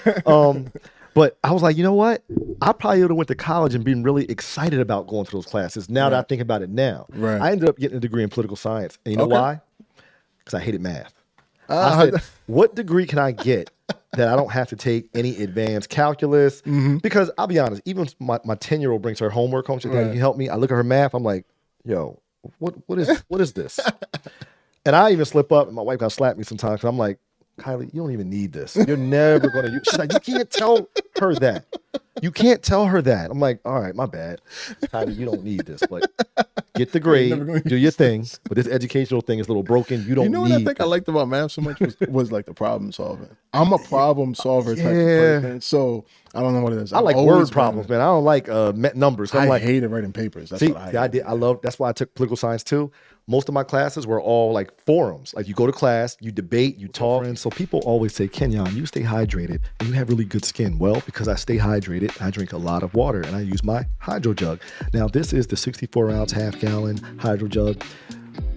But I was like, you know what? I probably would have went to college and been really excited about going to those classes. Now that I think about it now, Right. I ended up getting a degree in political science, and you know why? because I hated math. I said, what degree can I get that I don't have to take any advanced calculus? Because I'll be honest, even my 10-year-old brings her homework home. She's like, Daddy, can you help me? I look at her math. I'm like, yo, what is this? And I even slip up, and my wife got slapped me sometimes because I'm like, Kylie, you don't even need this. You're never going to use. She's like, you can't tell her that. You can't tell her that. I'm like, all right, my bad. Kylie, you don't need this, but get the grade, do your thing. But this educational thing is a little broken. You don't need. You know what I think I liked about math so much was like the problem solving. I'm a problem solver type of person, so I don't know what it is. I like word problems, man. I don't like numbers. I like, hated writing papers. That's see, what I did. I love. That's why I took political science too. Most of my classes were all like forums. Like you go to class, you debate, you talk. And so people always say, Kenyon, you stay hydrated and you have really good skin. Well, because I stay hydrated, I drink a lot of water and I use my hydro jug. Now, this is the 64-ounce half-gallon hydro jug.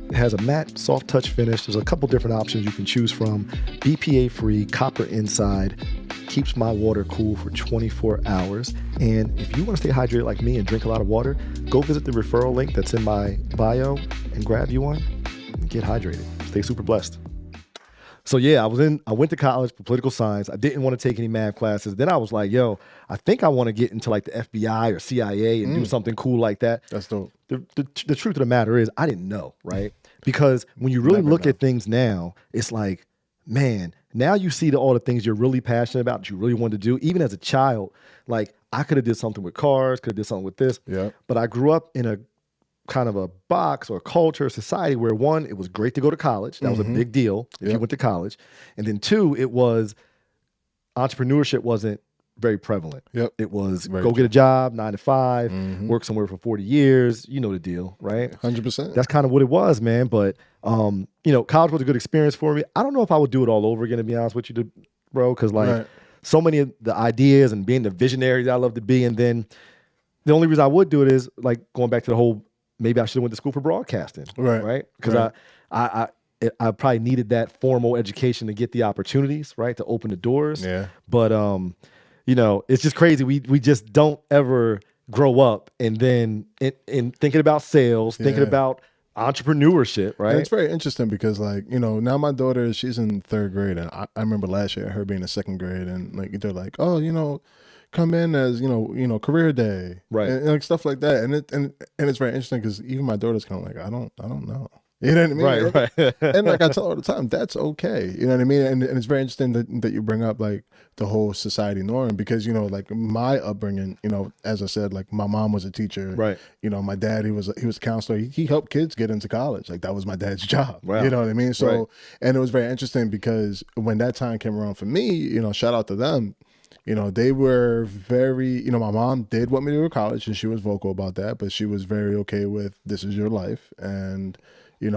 It has a matte, soft touch finish. There's a couple different options you can choose from. BPA-free, copper inside. Keeps my water cool for 24 hours. And if you want to stay hydrated like me and drink a lot of water, go visit the referral link that's in my bio and grab you one and get hydrated. Stay super blessed. So yeah, I went to college for political science. I didn't want to take any math classes. Then I was like, yo, I think I want to get into like the FBI or CIA and do something cool like that. That's dope. The truth of the matter is I didn't know, right? Because when you really look at things now, it's like, man, now you see all the things you're really passionate about, that you really wanted to do. Even as a child, like I could have did something with cars, could have did something with this. Yeah. But I grew up in a kind of a box or culture, society where one, it was great to go to college. That was a big deal if you went to college. And then two, it was entrepreneurship wasn't very prevalent. Yep. It was Very go true. get a job, 9 to 5, work somewhere for 40 years. You know the deal, right? 100%. That's kind of what it was, man. But, college was a good experience for me. I don't know if I would do it all over again, to be honest with you, bro, because so many of the ideas and being the visionary that I love to be. And then the only reason I would do it is like going back to the whole, maybe I should have went to school for broadcasting, right? Because I probably needed that formal education to get the opportunities, right, to open the doors. Yeah. But it's just crazy. We just don't ever grow up and then in thinking about sales, thinking about entrepreneurship, right? And it's very interesting because now my daughter, she's in 3rd grade, and I remember last year her being in 2nd grade, and like they're like, oh, come in as career day, right, and like stuff like that, and it's very interesting because even my daughter's kind of like, I don't know, you know what I mean, right. And like I tell her all the time, that's okay, you know what I mean, and it's very interesting that you bring up like the whole society norm because like my upbringing, as I said, like my mom was a teacher, right, my dad he was a counselor, he helped kids get into college, like that was my dad's job, wow. You know what I mean, so and it was very interesting because when that time came around for me, shout out to them. They were very, my mom did want me to go to college and she was vocal about that, but she was very okay with this is your life. And,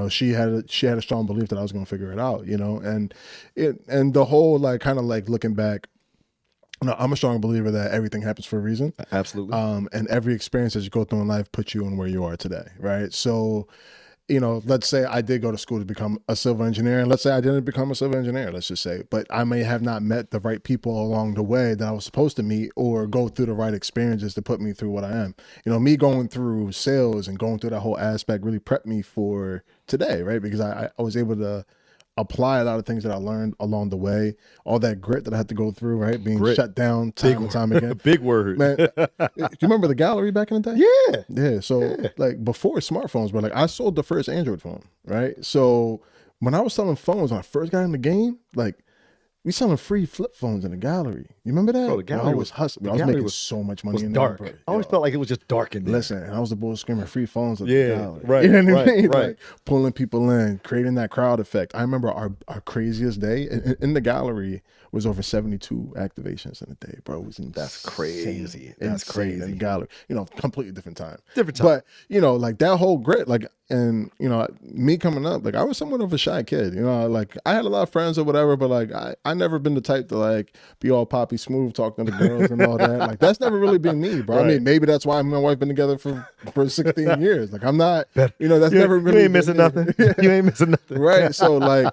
she had a strong belief that I was going to figure it out, and the whole, like, kind of like looking back, I'm a strong believer that everything happens for a reason. Absolutely. And every experience that you go through in life puts you in where you are today. Right. So, let's say I did go to school to become a civil engineer, and let's say I didn't become a civil engineer, let's just say, but I may have not met the right people along the way that I was supposed to meet or go through the right experiences to put me through what I am. Me going through sales and going through that whole aspect really prepped me for today, right? Because I was able to apply a lot of things that I learned along the way, all that grit that I had to go through, right? Being shut down time and time again. Big word. Man, do you remember the gallery back in the day? Yeah. Yeah. So like before smartphones, but like I sold the first Android phone, right? So when I was selling phones, when I first got in the game, like we selling free flip phones in the gallery. You remember that? Bro, the gallery I was hustling. I was making so much money in dark. there. I always felt like it was just dark in there. Listen, I was the bull screaming free phones at the gallery. Right. You know what I mean? Right. Like pulling people in, creating that crowd effect. I remember our craziest day in the gallery was over 72 activations in a day, bro. It was insane. That's crazy. That's Insane crazy. in the gallery. Completely different time. Different time. But, like that whole grit, like, and, me coming up, like I was somewhat of a shy kid, like I had a lot of friends or whatever, but like I never been the type to like be all poppy smooth talking to the girls and all that. Like that's never really been me, bro. Right. I mean, maybe that's why me and my wife been together for 16 years. Like I'm not, that's never really you ain't missing nothing. You ain't missing nothing. Right. So like,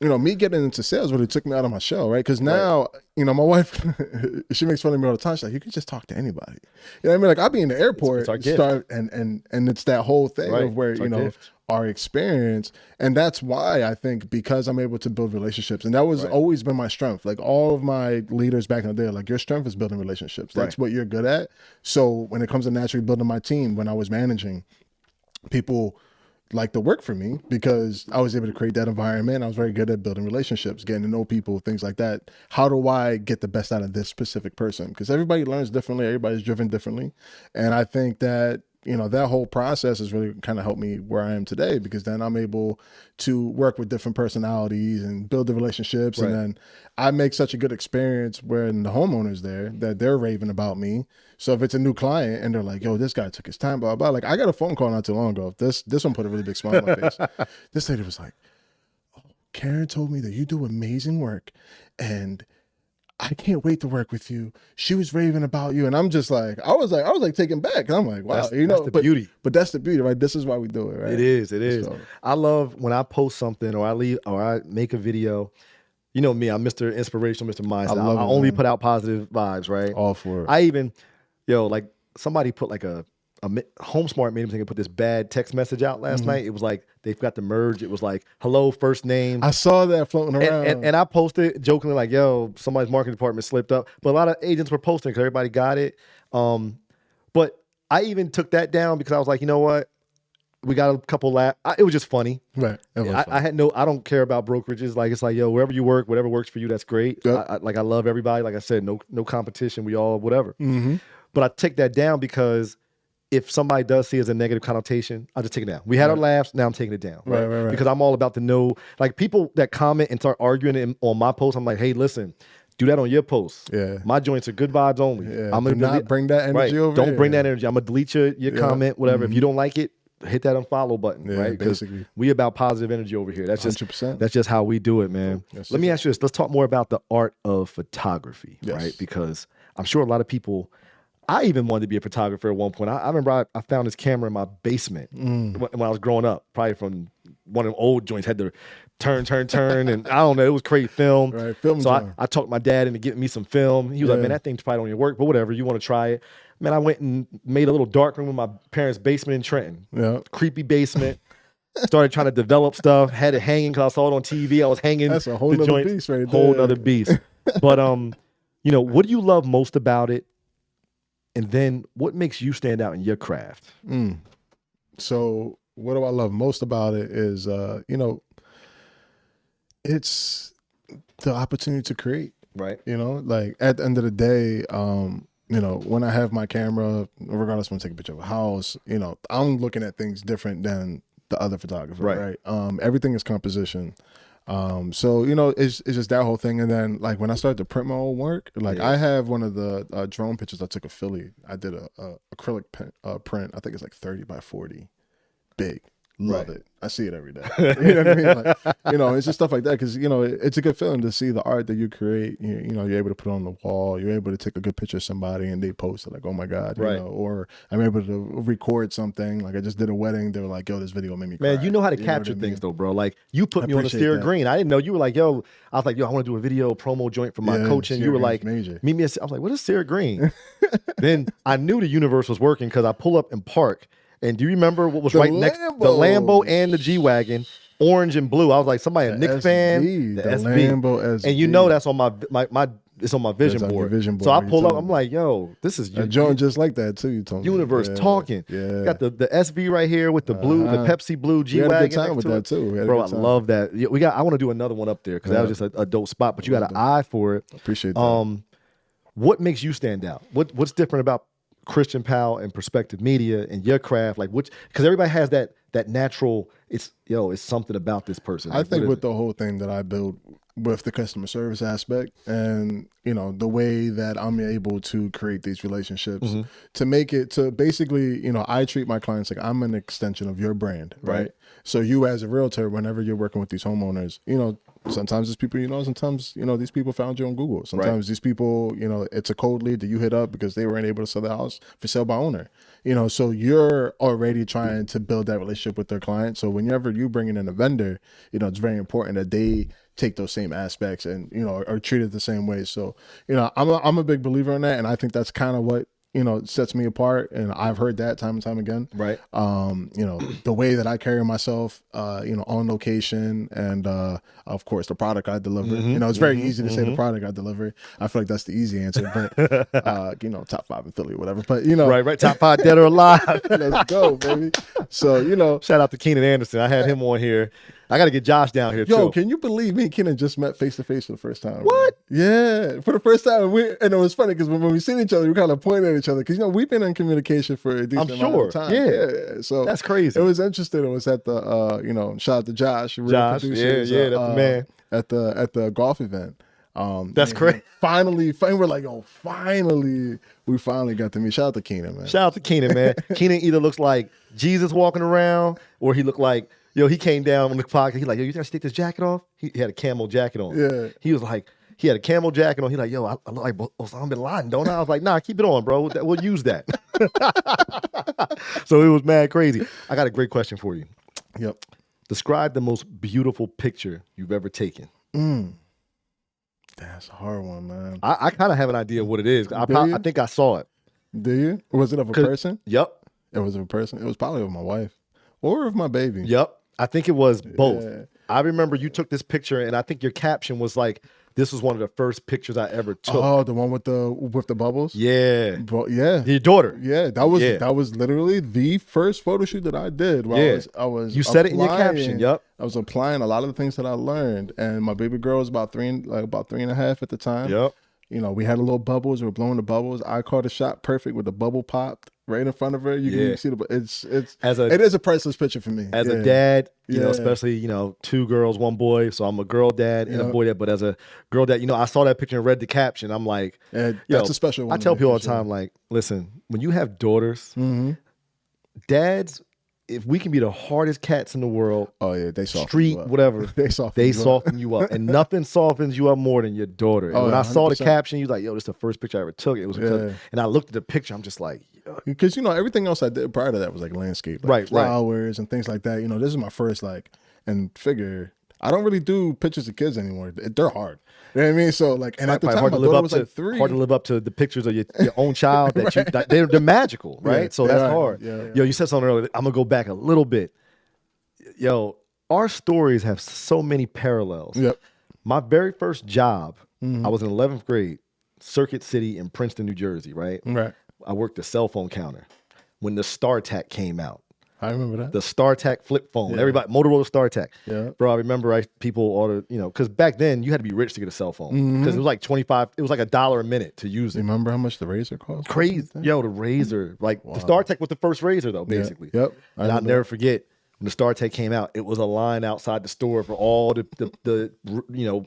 me getting into sales really took me out of my shell, right? Because now, my wife, she makes fun of me all the time. She's like, you can just talk to anybody. You know what I mean? Like, I'll be in the airport, It's our gift. and it's that whole thing Right. of where, It's our gift. our experience. And that's why I think, because I'm able to build relationships, and that was always been my strength. Like, all of my leaders back in the day, like, your strength is building relationships. That's what you're good at. So when it comes to naturally building my team, when I was managing, people like to work for me because I was able to create that environment. I was very good at building relationships, getting to know people, things like that. How do I get the best out of this specific person? Because everybody learns differently. Everybody's driven differently. And I think that, that whole process has really kind of helped me where I am today, because then I'm able to work with different personalities and build the relationships. And then I make such a good experience when the homeowner's there that they're raving about me. So if it's a new client and they're like, yo, this guy took his time, blah, blah, like, I got a phone call not too long ago. This one put a really big smile on my face. This lady was like, oh, Karen told me that you do amazing work and I can't wait to work with you. She was raving about you. And I'm just like, I was like taken back. And I'm like, wow, That's the beauty. But that's the beauty, right? This is why we do it, right? It is. So, I love when I post something or I make a video. You know me, I'm Mr. Inspirational, Mr. Mindset. I only put out positive vibes, right? all for it. I even, like somebody put like a HomeSmart made him think I put this bad text message out last night. It was like they forgot to merge. It was like, hello, first name. I saw that floating around. And I posted jokingly like, yo, somebody's marketing department slipped up. But a lot of agents were posting because everybody got it. But I even took that down because I was like, you know what? We got a couple it was just funny. Right. I don't care about brokerages. Like, it's like, yo, wherever you work, whatever works for you, that's great. Yep. I love everybody. Like I said, no competition. We all whatever. Mm-hmm. But I take that down because if somebody does see it as a negative connotation, I'll just take it down. We had our laughs, now I'm taking it down. Right. Because I'm all about to know, like people that comment and start arguing on my post, I'm like, hey, listen, do that on your post. Yeah. My joints are good vibes only. Yeah. I'm Do not bring that energy over Don't here. bring that energy. I'm going to delete your comment, whatever. If you don't like it, hit that unfollow button, Yeah, right? Because basically. we about positive energy over here. That's just 100%. That's just how we do it, man. Yes, Let me ask you this. Let's talk more about the art of photography, right? Because I'm sure a lot of people, I even wanted to be a photographer at one point. I remember I found this camera in my basement when I was growing up, probably from one of them old joints, had to turn, and I don't know, it was crazy film. Right, film so time. I talked my dad into getting me some film. He was like, man, that thing's probably don't even work, but whatever, you want to try it. Man, I went and made a little dark room in my parents' basement in Trenton. Yeah. Creepy basement. Started trying to develop stuff. Had it hanging because I saw it on TV. I was hanging. That's a whole the nother joints, beast right there. Whole nother beast. But what do you love most about it? And then what makes you stand out in your craft? So what do I love most about it is, it's the opportunity to create. Right. Like at the end of the day, when I have my camera, regardless when I take a picture of a house, I'm looking at things different than the other photographer, right? Everything is composition. So, it's just that whole thing. And then like when I started to print my own work, like I have one of the drone pictures I took of Philly. I did a acrylic print. I think it's like 30 by 40, big. Love it. I see it every day. You know what I mean? Like, it's just stuff like that. Cause it's a good feeling to see the art that you create. You're able to put it on the wall. You're able to take a good picture of somebody and they post it like, oh my God, or I'm able to record something. Like I just did a wedding. They were like, yo, this video made me cry. Man, you know how to capture things though, bro. Like you put me on the steer green. I didn't know you were like, yo, I was like, yo, I want to do a video promo joint for my coaching. You were like, major. meet me. I was like, what is Sarah Green? Then I knew the universe was working because I pull up and park. And do you remember what was right next? The Lambo and the G-Wagon, orange and blue. I was like, somebody a Knicks fan. The Lambo SB. And that's on my it's on my vision board. Vision board. So I pull up, I'm like, yo, this is a joint just like that too. You told me. Universe talking. Yeah. Got the SV right here with the blue, the Pepsi blue G-Wagon. We had a good time with that too. Bro, I love that. I want to do another one up there because that was just a dope spot. But you got an eye for it. Appreciate that. What makes you stand out? What's different about Christian Powell and Perspective Media and your craft, like because everybody has that natural, it's something about this person. I think with the whole thing that I build with the customer service aspect and the way that I'm able to create these relationships to make it to basically, I treat my clients like I'm an extension of your brand, right? So you as a realtor, whenever you're working with these homeowners, sometimes it's people you know, sometimes, you know, these people found you on Google. Sometimes these people, you know, it's a cold lead that you hit up because they weren't able to sell the house for sale by owner. You know, so you're already trying to build that relationship with their client. So whenever you bring in a vendor, you know, it's very important that they take those same aspects and, you know, are treated the same way. So, you know, I'm a big believer in that. And I think that's kind of what, you know, sets me apart. And I've heard that time and time again. Right. You know, the way that I carry myself, you know, on location and, of course, the product I deliver. You know, it's very easy to say the product I deliver. I feel like that's the easy answer, but, you know, top 5 in Philly or whatever. But, you know. Right. Top 5 dead or alive. Let's go, baby. So, you know. Shout out to Kenyon Anderson. I had him on here. I got to get Josh down here, Yo, too. can you believe me and Kenyon just met face to face for the first time? What? Yeah, for the first time. And it was funny because when we seen each other, we kind of pointed at each other because, you know, we've been in communication for a decent amount of time. Yeah. So that's crazy. It was interesting. It was at the, you know, shout out to Josh. Josh, that's the man. At the golf event. That's crazy. Finally, we're like, oh, finally, we finally got to meet. Shout out to Kenyon, man. Shout out to Kenyon, man. Kenyon either looks like Jesus walking around or he looked like, yo, he came down on the podcast. He's like, yo, you gotta take this jacket off? He had a camel jacket on. Yeah. He was like, he had a camel jacket on. He's like, yo, I look like Osama bin Laden, don't I? I was like, nah, keep it on, bro. We'll use that. So it was mad crazy. I got a great question for you. Yep. Describe the most beautiful picture you've ever taken. That's a hard one, man. I kind of have an idea of what it is. I think I saw it. Do you? Was it of a person? Yep. It was of a person. It was probably of my wife or of my baby. Yep. I think it was both. Yeah. I remember you took this picture, and I think your caption was like, "This was one of the first pictures I ever took." Oh, the one with the bubbles. Yeah. Yeah. Your daughter. Yeah, that was literally the first photo shoot that I did. I was. You said it in your caption. Yep. I was applying a lot of the things that I learned, and my baby girl was about 3.5 at the time. Yep. You know, we had a little bubbles. We were blowing the bubbles. I caught a shot perfect with the bubble popped right in front of her. You can see it is a priceless picture for me. As a dad, you know, especially, you know, 2 girls, 1 boy. So I'm a girl dad and a boy dad. But as a girl dad, you know, I saw that picture and read the caption. I'm like, that's a special one. I tell people all the time, like, listen, when you have daughters, dads, if we can be the hardest cats in the world, they soften street, you up. whatever, they soften you up. And nothing softens you up more than your daughter. And when I saw the 100%. caption, you was like, yo, this is the first picture I ever took. It was because, and I looked at the picture, I'm just like, because, you know, everything else I did prior to that was like landscape, like flowers and things like that. You know, this is my first and figure. I don't really do pictures of kids anymore. They're hard. You know what I mean? So like, and at the time, my daughter was like 3. Hard to live up to the pictures of your own child that they're magical, right? Yeah, so that's right. hard. Yeah. Yo, you said something earlier. I'm gonna go back a little bit. Yo, our stories have so many parallels. Yep. My very first job, I was in 11th grade, Circuit City in Princeton, New Jersey, right? Right. I worked the cell phone counter when the StarTAC came out. I remember that. The StarTAC flip phone. Everybody, Motorola StarTAC. Yeah. Bro, I remember people ordered, you know, because back then you had to be rich to get a cell phone. Because it was like 25, it was like $1 a minute to use it. You remember how much the Razor cost? Crazy. Yo, the Razor. Like the StarTAC was the first Razor though, basically. Yep. And I'll never forget when the StarTAC came out, it was a line outside the store for all the you know,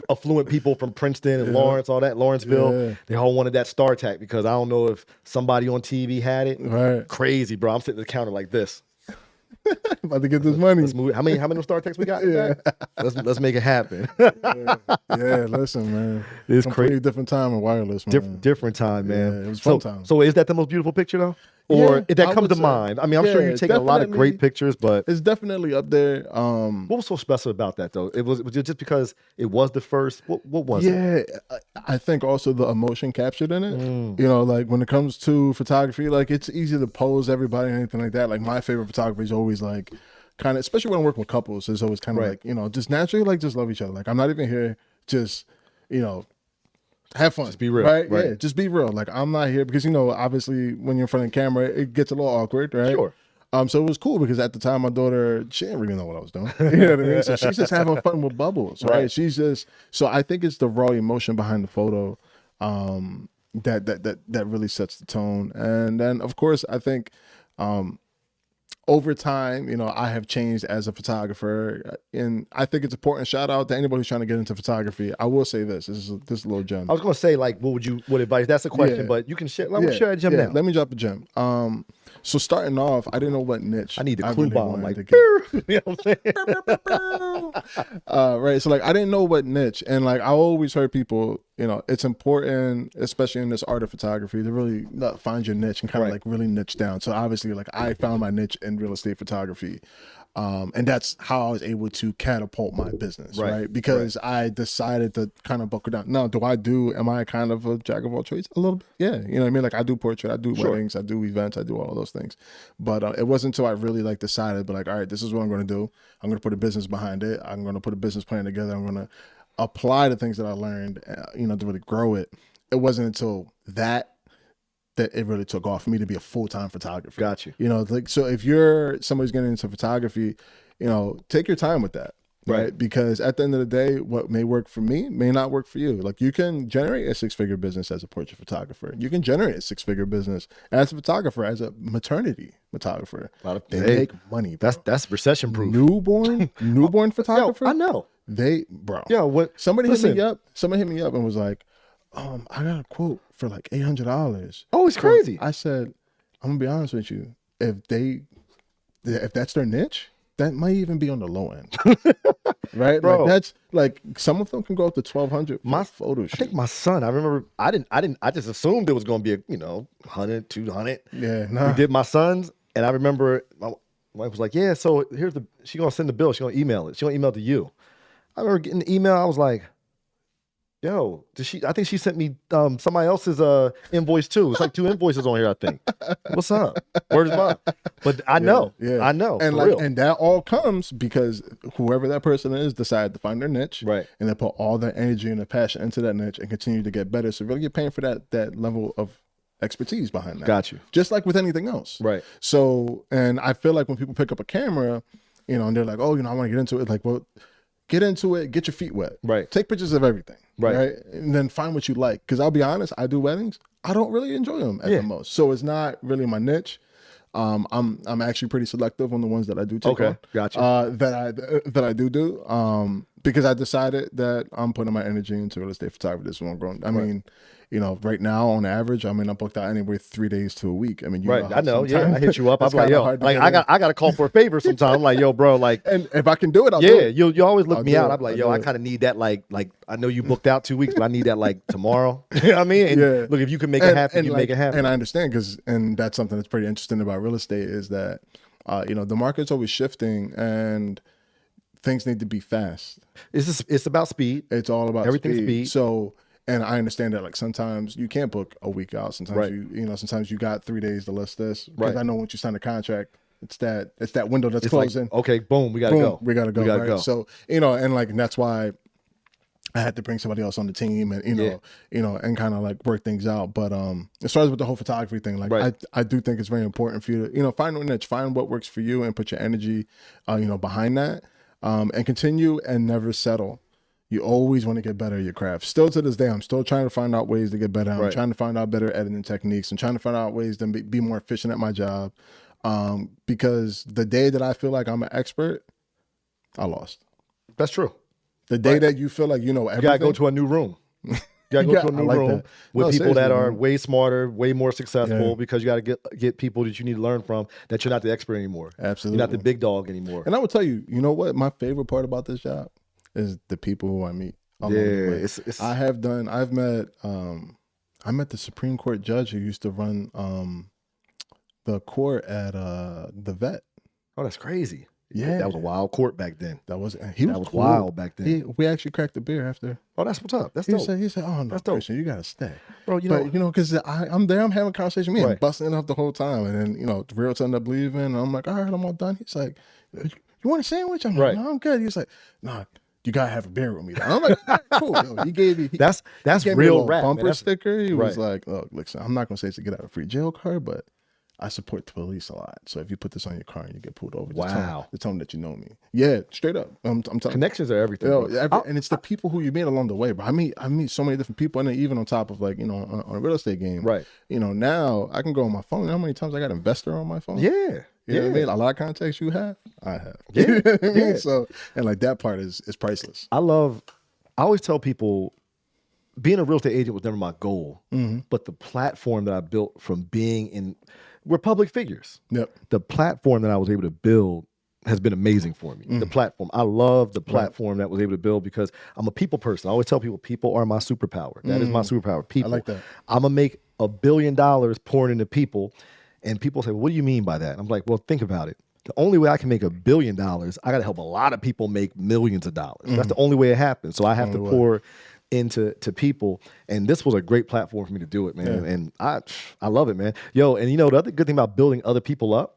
affluent people from Princeton and Lawrence, all that, Lawrenceville. They all wanted that StarTAC because I don't know if somebody on TV had it. Right. Crazy, bro. I'm sitting at the counter like this. About to get this money. Let's move. How many StarTACs we got? Let's make it happen. Yeah, listen, man. It's crazy. Different time in wireless, man. Different time, man. Yeah, it was fun time. So is that the most beautiful picture though? Or if that comes to mind? I mean, I'm sure you're taking a lot of great pictures, but it's definitely up there. What was so special about that though? Was it just because it was the first? What was it? Yeah, I think also the emotion captured in it. You know, like when it comes to photography, like it's easy to pose everybody and anything like that. Like my favorite photography is always like kind of, especially when I'm working with couples, it's always kind of like, you know, just naturally like just love each other. Like I'm not even here just, you know, have fun. Just be real. Right? Yeah, just be real. Like I'm not here because, you know, obviously when you're in front of the camera, it gets a little awkward, right? Sure. So it was cool because at the time my daughter, she didn't really know what I was doing. You know what I mean? So she's just having fun with bubbles, right? She's just, so I think it's the raw emotion behind the photo that really sets the tone. And then of course I think over time, I have changed as a photographer, and I think it's important. Shout out to anybody who's trying to get into photography. I will say this is a little gem. I was gonna say, like, what advice? That's a question, Yeah. but you can share. Let me share a gem now. Let me drop a gem. So starting off, I didn't know what niche. I need the clue bomb, wanted like, to get. you know what I'm saying? Right. So like, I didn't know what niche, and like, I always heard people, it's important, especially in this art of photography, to really find your niche and kind of Right. like really niche down. So obviously, like, I found my niche in real estate photography. And that's how I was able to catapult my business, right? Because I decided to kind of buckle down. Now, am I kind of a jack of all trades? A little bit, yeah. You know what I mean? Like, I do portrait, I do weddings, I do events, I do all of those things. But it wasn't until I really like decided, but like, all right, this is what I'm going to do. I'm going to put a business behind it. I'm going to put a business plan together. I'm going to apply the things that I learned, to really grow it. It wasn't until that it really took off for me to be a full-time photographer. Got you. Like, so if somebody's getting into photography, take your time with that, right? Because at the end of the day, what may work for me may not work for you. Like, you can generate a 6-figure business as a portrait photographer. You can generate a 6-figure business as a photographer, as a maternity photographer. They make money, bro. That's recession proof. Newborn photographer. Yo, I know. Yeah, what? Somebody hit me up and was like, I got a quote for like $800. Oh, it's crazy. I said, I'm gonna be honest with you. If that's their niche, that might even be on the low end, right? Bro. Like, that's like, some of them can go up to $1,200 for My a photo shoot. I think my son. I remember. I just assumed it was going to be $100, $200. Yeah, nah. We did my son's, and I remember my wife was like, "Yeah, so she gonna send the bill. She gonna email it. She gonna email it to you." I remember getting the email. I was like, "Yo, I think she sent me somebody else's invoice too. It's like 2 invoices on here. I think. What's up? Where's mine?" But I know. And for like, real. and that all comes because whoever that person is decided to find their niche, Right. And they put all their energy and their passion into that niche and continue to get better. So really, you're paying for that level of expertise behind that. Got you. Just like with anything else. Right. So, and I feel like when people pick up a camera, and they're like, "Oh, I want to get into it." Like, well, get into it, get your feet wet. Right. Take pictures of everything. Right. And then find what you like. Because I'll be honest, I do weddings. I don't really enjoy them at the most. So it's not really my niche. I'm actually pretty selective on the ones that I do take on. Gotcha. That I do. Because I decided that I'm putting my energy into real estate photography. This is what I'm growing. I mean, right now on average, I'm booked out anywhere 3 days to a week. I mean, I know. Yeah, I hit you up. I'm like, yo, like I got to call for a favor sometime. I'm like, yo, bro, like, and if I can do it, I'll do it. you always look me out. it. I'm like, I'll yo, do I it. kind of need that. Like I know you booked out 2 weeks, but I need that like tomorrow. You know what I mean? And Yeah. look, if you can make it happen, you like, make it happen. And I understand and that's something that's pretty interesting about real estate is that, the market's always shifting and things need to be fast. It's about speed. It's all about Everything's speed. So, and I understand that, like, sometimes you can't book a week out. Sometimes sometimes you got 3 days to list this. Because I know once you sign a contract, it's that window that's closing. Like, okay, boom, we gotta go. We gotta go. So, and that's why I had to bring somebody else on the team and, and kind of like work things out. But as far as with the whole photography thing, like I do think it's very important for you to, find your niche, find what works for you and put your energy, behind that, and continue and never settle. You always want to get better at your craft. Still to this day, I'm still trying to find out ways to get better. I'm trying to find out better editing techniques. I'm trying to find out ways to be more efficient at my job. Because the day that I feel like I'm an expert, I lost. That's true. The day that you feel like you know everything. You gotta go to a new room. You gotta go to a new room with people that are way smarter, way more successful, because you gotta get people that you need to learn from, that you're not the expert anymore. Absolutely. You're not the big dog anymore. And I would tell you, you know what? My favorite part about this job is the people who I meet. I met the Supreme Court judge who used to run the court at the vet. Oh, that's crazy. Yeah, that was a wild court back then. That was cool. Wild back then. We actually cracked a beer after. Oh, that's what's up. That's dope. He said, "Oh no, that's dope. Christian, you gotta stay, bro." Because I'm there, I'm having a conversation with me, I'm busting it up the whole time, and then the realtor ended up leaving, and I'm like, "All right, I'm all done." He's like, "You want a sandwich?" I'm like, "No, I'm good." He's like, "Nah, you gotta have a beer with me." I'm like, "All right, cool." Yo, he gave me that's gave real me a rap. bumper sticker. He was like, "Look, listen, I'm not gonna say it's to get out of free jail card, but I support the police a lot. So if you put this on your car and you get pulled over, just tell them that you know me." Yeah, straight up. I'm telling connections are everything. And it's the people who you meet along the way, bro. I meet so many different people, and then even on top of like on a real estate game, right? Now I can go on my phone. You know how many times I got investor on my phone? Yeah. You know what I mean? A lot of contacts you have, I have. You know what I mean? So, and like that part is priceless. I always tell people being a real estate agent was never my goal, but the platform that I built from we're public figures. Yep. The platform that I was able to build has been amazing for me. The platform. I love the platform that I was able to build because I'm a people person. I always tell people are my superpower. That is my superpower. People. I like that. I'm going to make $1 billion pouring into people. And people say, well, what do you mean by that? I'm like, well, think about it. The only way I can make $1 billion, I got to help a lot of people make millions of dollars. That's the only way it happens. So I have to pour into people. And this was a great platform for me to do it, man. Yeah. And I love it, man. Yo, and you know, the other good thing about building other people up,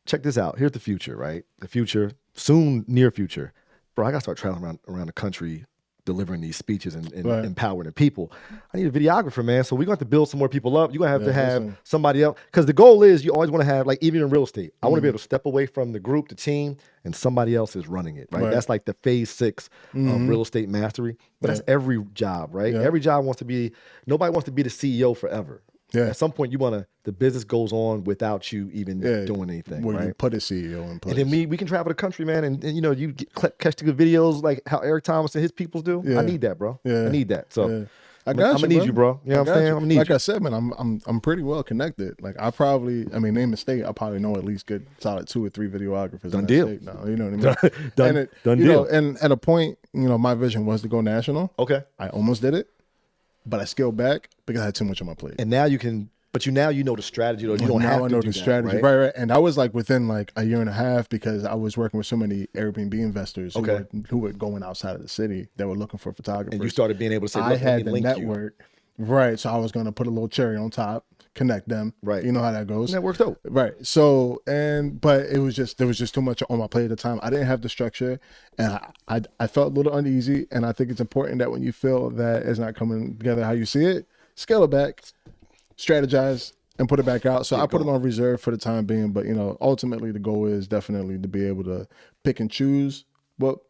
check this out. Here's the future, right? The future, soon, near future. Bro, I got to start traveling around the country delivering these speeches and empowering the people. I need a videographer, man. So we're going to have to build some more people up. You're going to have somebody else. Because the goal is you always want to have, like, even in real estate, I want to be able to step away from the group, the team, and somebody else is running it, right? That's like the phase 6 of real estate mastery. But that's every job, right? Yeah. Every job nobody wants to be the CEO forever. Yeah. At some point, the business goes on without you even doing anything, Where right? you put a CEO in place. And then we can travel the country, man, and you know, you catch the good videos like how Eric Thomas and his peoples do. Yeah. I need that, bro. Yeah. I need that. So I got I'm gonna need you, bro. You know what I'm saying? I'm gonna need like you. I said, man, I'm pretty well connected. Like name a state, I probably know at least good solid 2 or 3 videographers. Done in that deal. State now, you know what I mean? Done you deal. know, and at a point, you know, my vision was to go national. Okay. I almost did it, but I scaled back because I had too much on my plate. And now you can, but you know the strategy. Though. You don't have to I know do the that, strategy, right? And I was like within like a year and a half because I was working with so many Airbnb investors who were going outside of the city that were looking for photographers. And you started being able to say, I had the network, right? So I was going to put a little cherry on top, connect them, right? You know how that goes. And that worked out, right? So but there was just too much on my plate at the time. I didn't have the structure, and I felt a little uneasy. And I think it's important that when you feel that it's not coming together how you see it, scale it back, strategize, and put it back out. So I put it on reserve for the time being. But, you know, ultimately the goal is definitely to be able to pick and choose what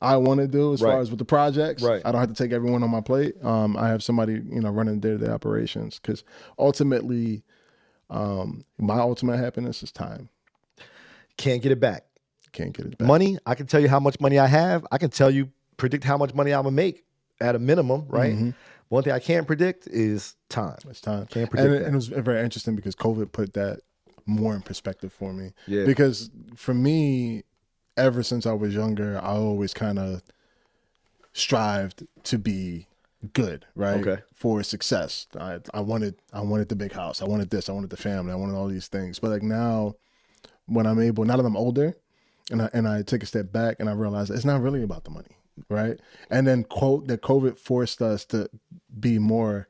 I want to do as far as with the projects. Right. I don't have to take everyone on my plate. I have somebody, you know, running day-to-day operations because ultimately my ultimate happiness is time. Can't get it back. Can't get it back. Money, I can tell you how much money I have. I can predict how much money I'm going to make at a minimum, right? One thing I can't predict is time. It's time. Can't predict that. And it was very interesting because COVID put that more in perspective for me. Yeah. Because for me, ever since I was younger, I always kind of strived to be good, right? Okay. For success. I wanted the big house. I wanted this. I wanted the family. I wanted all these things. But like now, when I'm able, now that I'm older, and I take a step back and I realize it's not really about the money. Right. And then that COVID forced us to be more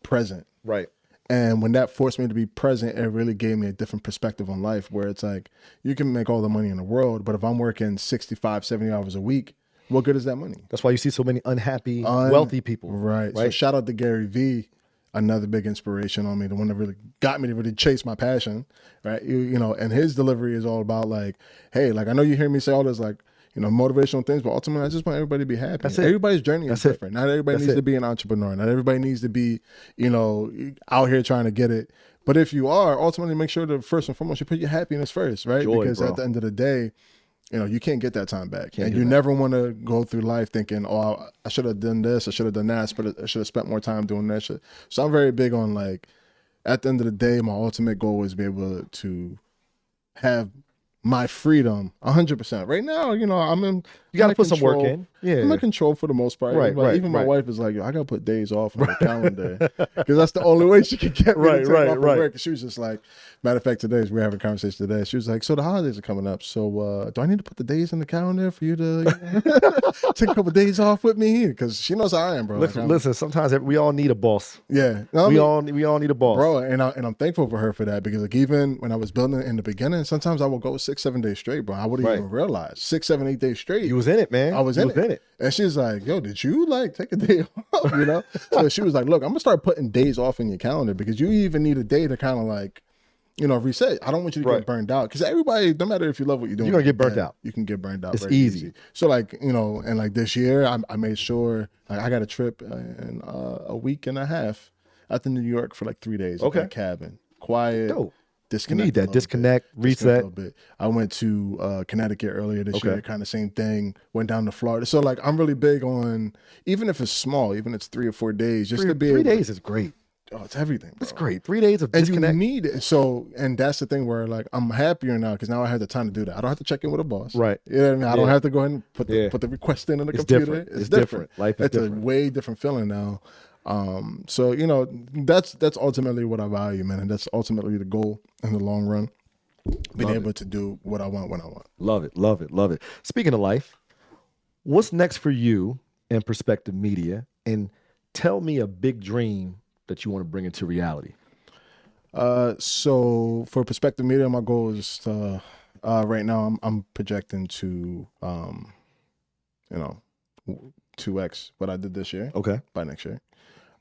present. Right. And when that forced me to be present, it really gave me a different perspective on life where it's like, you can make all the money in the world, but if I'm working 65, 70 hours a week, what good is that money? That's why you see so many unhappy, wealthy people. Right. So shout out to Gary Vee, another big inspiration on me, the one that really got me to really chase my passion. Right. You know, and his delivery is all about like, hey, like I know you hear me say all this like, you know, motivational things, but ultimately I just want everybody to be happy. That's it. Everybody's journey is different. Not everybody needs to be an entrepreneur. Not everybody needs to be, you know, out here trying to get it. But if you are, ultimately make sure that first and foremost, you put your happiness first, right? Joy, because bro. at the end of the day, you know, you can't get that time back. And you never want to go through life thinking, oh, I should have done this, I should have done that, I should have spent more time doing that shit. So I'm very big on like, at the end of the day, my ultimate goal is to be able to have my freedom 100%. Right now, you know, you got to put some work in. Yeah. I'm in control for the most part. Right, Like, right, even my right. wife is like, yo, I got to put days off on the calendar because that's the only way she can get me to take off of work. She was just like, matter of fact, we were having a conversation today. She was like, so the holidays are coming up. So do I need to put the days in the calendar for you to take a couple of days off with me? Because she knows how I am, bro. Listen, sometimes we all need a boss. Yeah. We all need a boss. Bro, and I'm thankful for her for that because like even when I was building it in the beginning, sometimes I would go 6-7 days straight, bro. I wouldn't even realize 6, 7, 8 days straight. You was in it, man. I was in it. And she was like, yo, did you like take a day off? You know? So she was like, look, I'm gonna start putting days off in your calendar because you even need a day to kind of like, you know, reset. I don't want you to get burned out because everybody, no matter if you love what you're doing, you're gonna get burnt out. You can get burned out. It's very easy. So like, you know, and like this year, I made sure like I got a trip in a week and a half out to New York for like 3 days. Okay. In a cabin, quiet. Dope. disconnect. You need that disconnect, reset. A little bit. I went to Connecticut earlier this year, kind of same thing. Went down to Florida. So like I'm really big on, even if it's small, even if it's 3 or 4 days, just to be 3 able days is great. Oh, it's everything, bro. It's great. 3 days of And disconnect. you need it. So, and that's the thing where like I'm happier now because now I have the time to do that. I don't have to check in with a boss. Right. You know what I mean? I don't have to go ahead and put Yeah. the request in the It's computer. different. It's different. Life is It's different. a way different feeling now. So you know that's ultimately what I value, man, and that's ultimately the goal in the long run. Being able to do what I want when I want. Love it. Love it. Love it. Speaking of life, what's next for you in Perspective Media? And tell me a big dream that you want to bring into reality. So for Perspective Media, my goal is to, right now I'm projecting to, 2x what I did this year. Okay. By next year.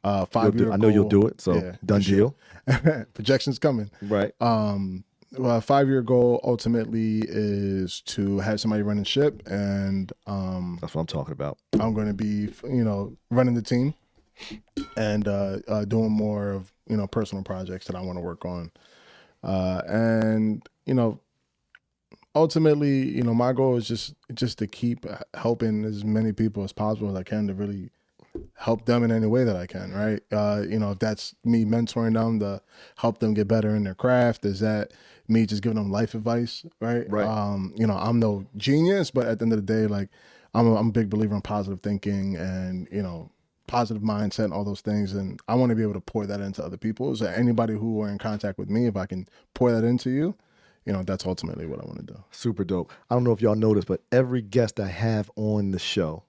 5-year I know you'll do it. So yeah, done deal. Sure. Projections coming. Right. Well, a 5-year goal ultimately is to have somebody running ship, and That's what I'm talking about. I'm going to be, running the team and doing more of, personal projects that I want to work on. And, ultimately, my goal is just to keep helping as many people as possible as I can to really help them in any way that I can, right? If that's me mentoring them to help them get better in their craft, is that me just giving them life advice, right? Right. I'm no genius, but at the end of the day, like I'm a big believer in positive thinking and, positive mindset and all those things. And I want to be able to pour that into other people. So anybody who are in contact with me, if I can pour that into you, that's ultimately what I want to do. Super dope. I don't know if y'all noticed, but every guest I have on the show,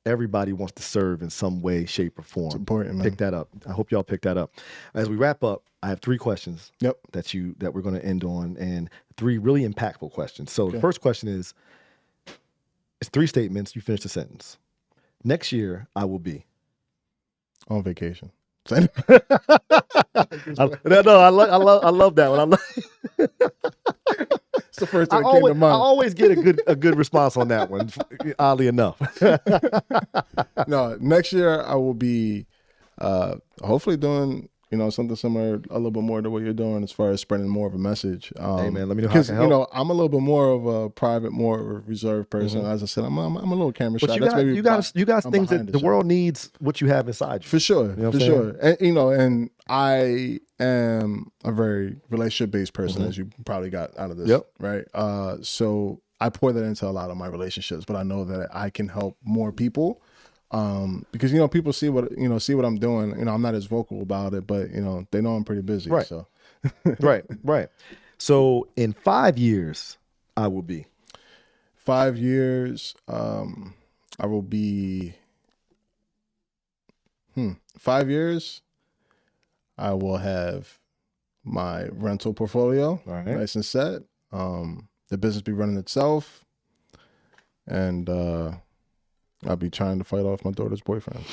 everybody wants to serve in some way, shape, or form. It's important, man. Pick that up. I hope y'all pick that up. As we wrap up, I have 3 questions Yep. that we're going to end on, and 3 really impactful questions. So the first question is, it's 3 statements. You finish the sentence. Next year, I will be On vacation. I love that one. It's the first thing that came to I mind. always get a good response on that one. Oddly enough. No, next year I will be hopefully doing something similar, a little bit more to what you're doing as far as spreading more of a message. Hey man, let me know how I Because can help. I'm a little bit more of a private, more of a reserved person. As I said, I'm a little camera But shy. you got things that the world needs. What you have inside you, For sure, know what for I'm sure. And and I am a very relationship based person, as you probably got out of this. Yep. Right. So I pour that into a lot of my relationships, but I know that I can help more people. Because people see what I'm doing. I'm not as vocal about it, but they know I'm pretty busy. Right. So right. So in 5 years, I will be 5 years, I will be 5 years, I will have my rental portfolio All right. nice and set. The business be running itself, and I'll be trying to fight off my daughter's boyfriend.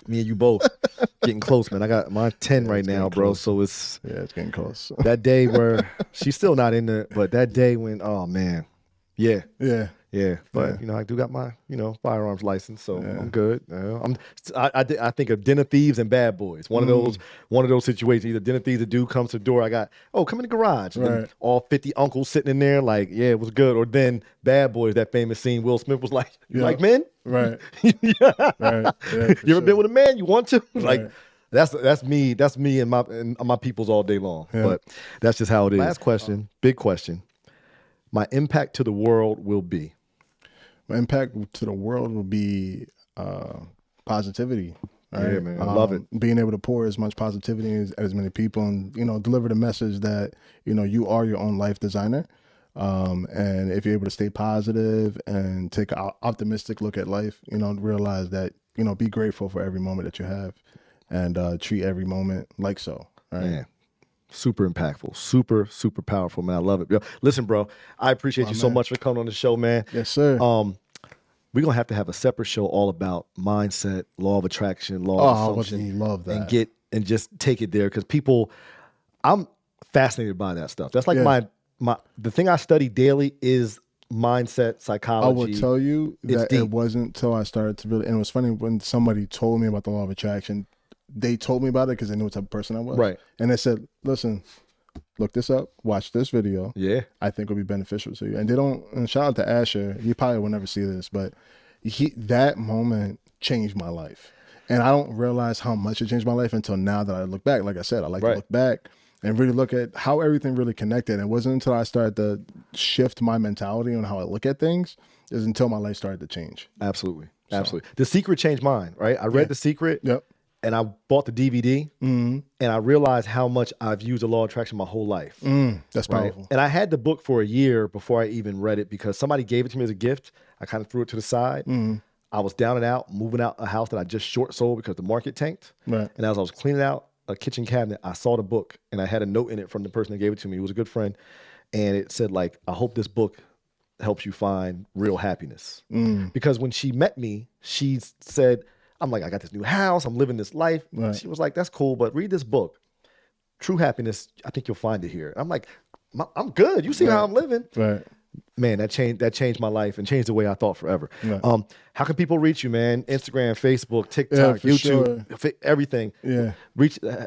Me and you both getting close, man. I got my 10 right now, bro. close. So it's Yeah, it's getting close. that day where she's still not in there, but that day when, oh man, yeah. But I do got my firearms license, so I'm good. I think of Den of Thieves and Bad Boys. One of those situations. Either Den of Thieves, the dude comes to the door. I got come in the garage. And then all 50 uncles sitting in there, like it was good. Or then Bad Boys, that famous scene. Will Smith was like, "You like men? Right. Yeah. Right. Yeah, You ever been with a man? You want to? Like Right. that's me. That's me and my peoples all day long. Yeah. But that's just how it is. Last question, big question. My impact to the world will be. My impact to the world will be positivity. Right? Yeah, man. I love it. Being able to pour as much positivity as many people, and deliver the message that you are your own life designer. And if you're able to stay positive and take an optimistic look at life, realize that be grateful for every moment that you have, and treat every moment like so. Right. Man. Super impactful, super powerful, man. I love it. Yo, listen, bro, I appreciate you so much for coming on the show, man. Yes, sir. We're gonna have to have a separate show all about mindset, law of attraction, law of assumption, I love that. and just take it there because I'm fascinated by that stuff. That's like the thing I study daily is mindset, psychology. I will tell you that deep. it wasn't until I started to really, and it was funny when somebody told me about the law of attraction. they told me about it because they knew what type of person I was. Right. And they said, listen, look this up, watch this video. Yeah. I think will be beneficial to you. And they don't, and shout out to Asher, he probably will never see this, but that moment changed my life. And I don't realize how much it changed my life until now that I look back. Like I said, I like to look back and really look at how everything really connected. And it wasn't until I started to shift my mentality on how I look at things is until my life started to change. Absolutely. Absolutely. The Secret changed mine, right? I read The Secret. Yep. And I bought the DVD, and I realized how much I've used the law of attraction my whole life. That's powerful. And I had the book for a year before I even read it because somebody gave it to me as a gift. I kind of threw it to the side. I was down and out, moving out a house that I just short sold because the market tanked. Right. And as I was cleaning out a kitchen cabinet, I saw the book, and I had a note in it from the person that gave it to me. He was a good friend. And it said, like, I hope this book helps you find real happiness. Because when she met me, she said, I'm like, I got this new house. I'm living this life. Right. She was like, that's cool, but read this book. True happiness, I think you'll find it here. I'm like, I'm good. You see how I'm living. Right. Man, that changed my life and changed the way I thought forever. Right. How can people reach you, man? Instagram, Facebook, TikTok, for YouTube, everything. Yeah.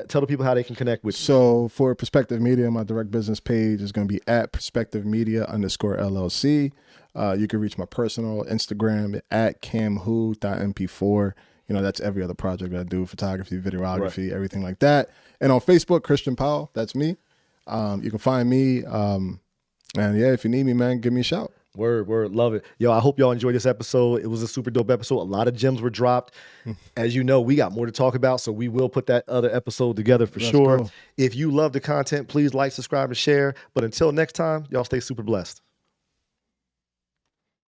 Tell the people how they can connect with you. So for Perspective Media, my direct business page is going to be at Perspective Media _LLC. You can reach my personal Instagram at camwho.mp4. You know, that's every other project that I do, photography, videography, everything like that. And on Facebook, Christian Powell, that's me. You can find me. And yeah, if you need me, man, give me a shout. Word, love it. Yo, I hope y'all enjoyed this episode. It was a super dope episode. A lot of gems were dropped. As you know, we got more to talk about, so we will put that other episode together for sure. Go. If you love the content, please like, subscribe, and share. But until next time, y'all stay super blessed.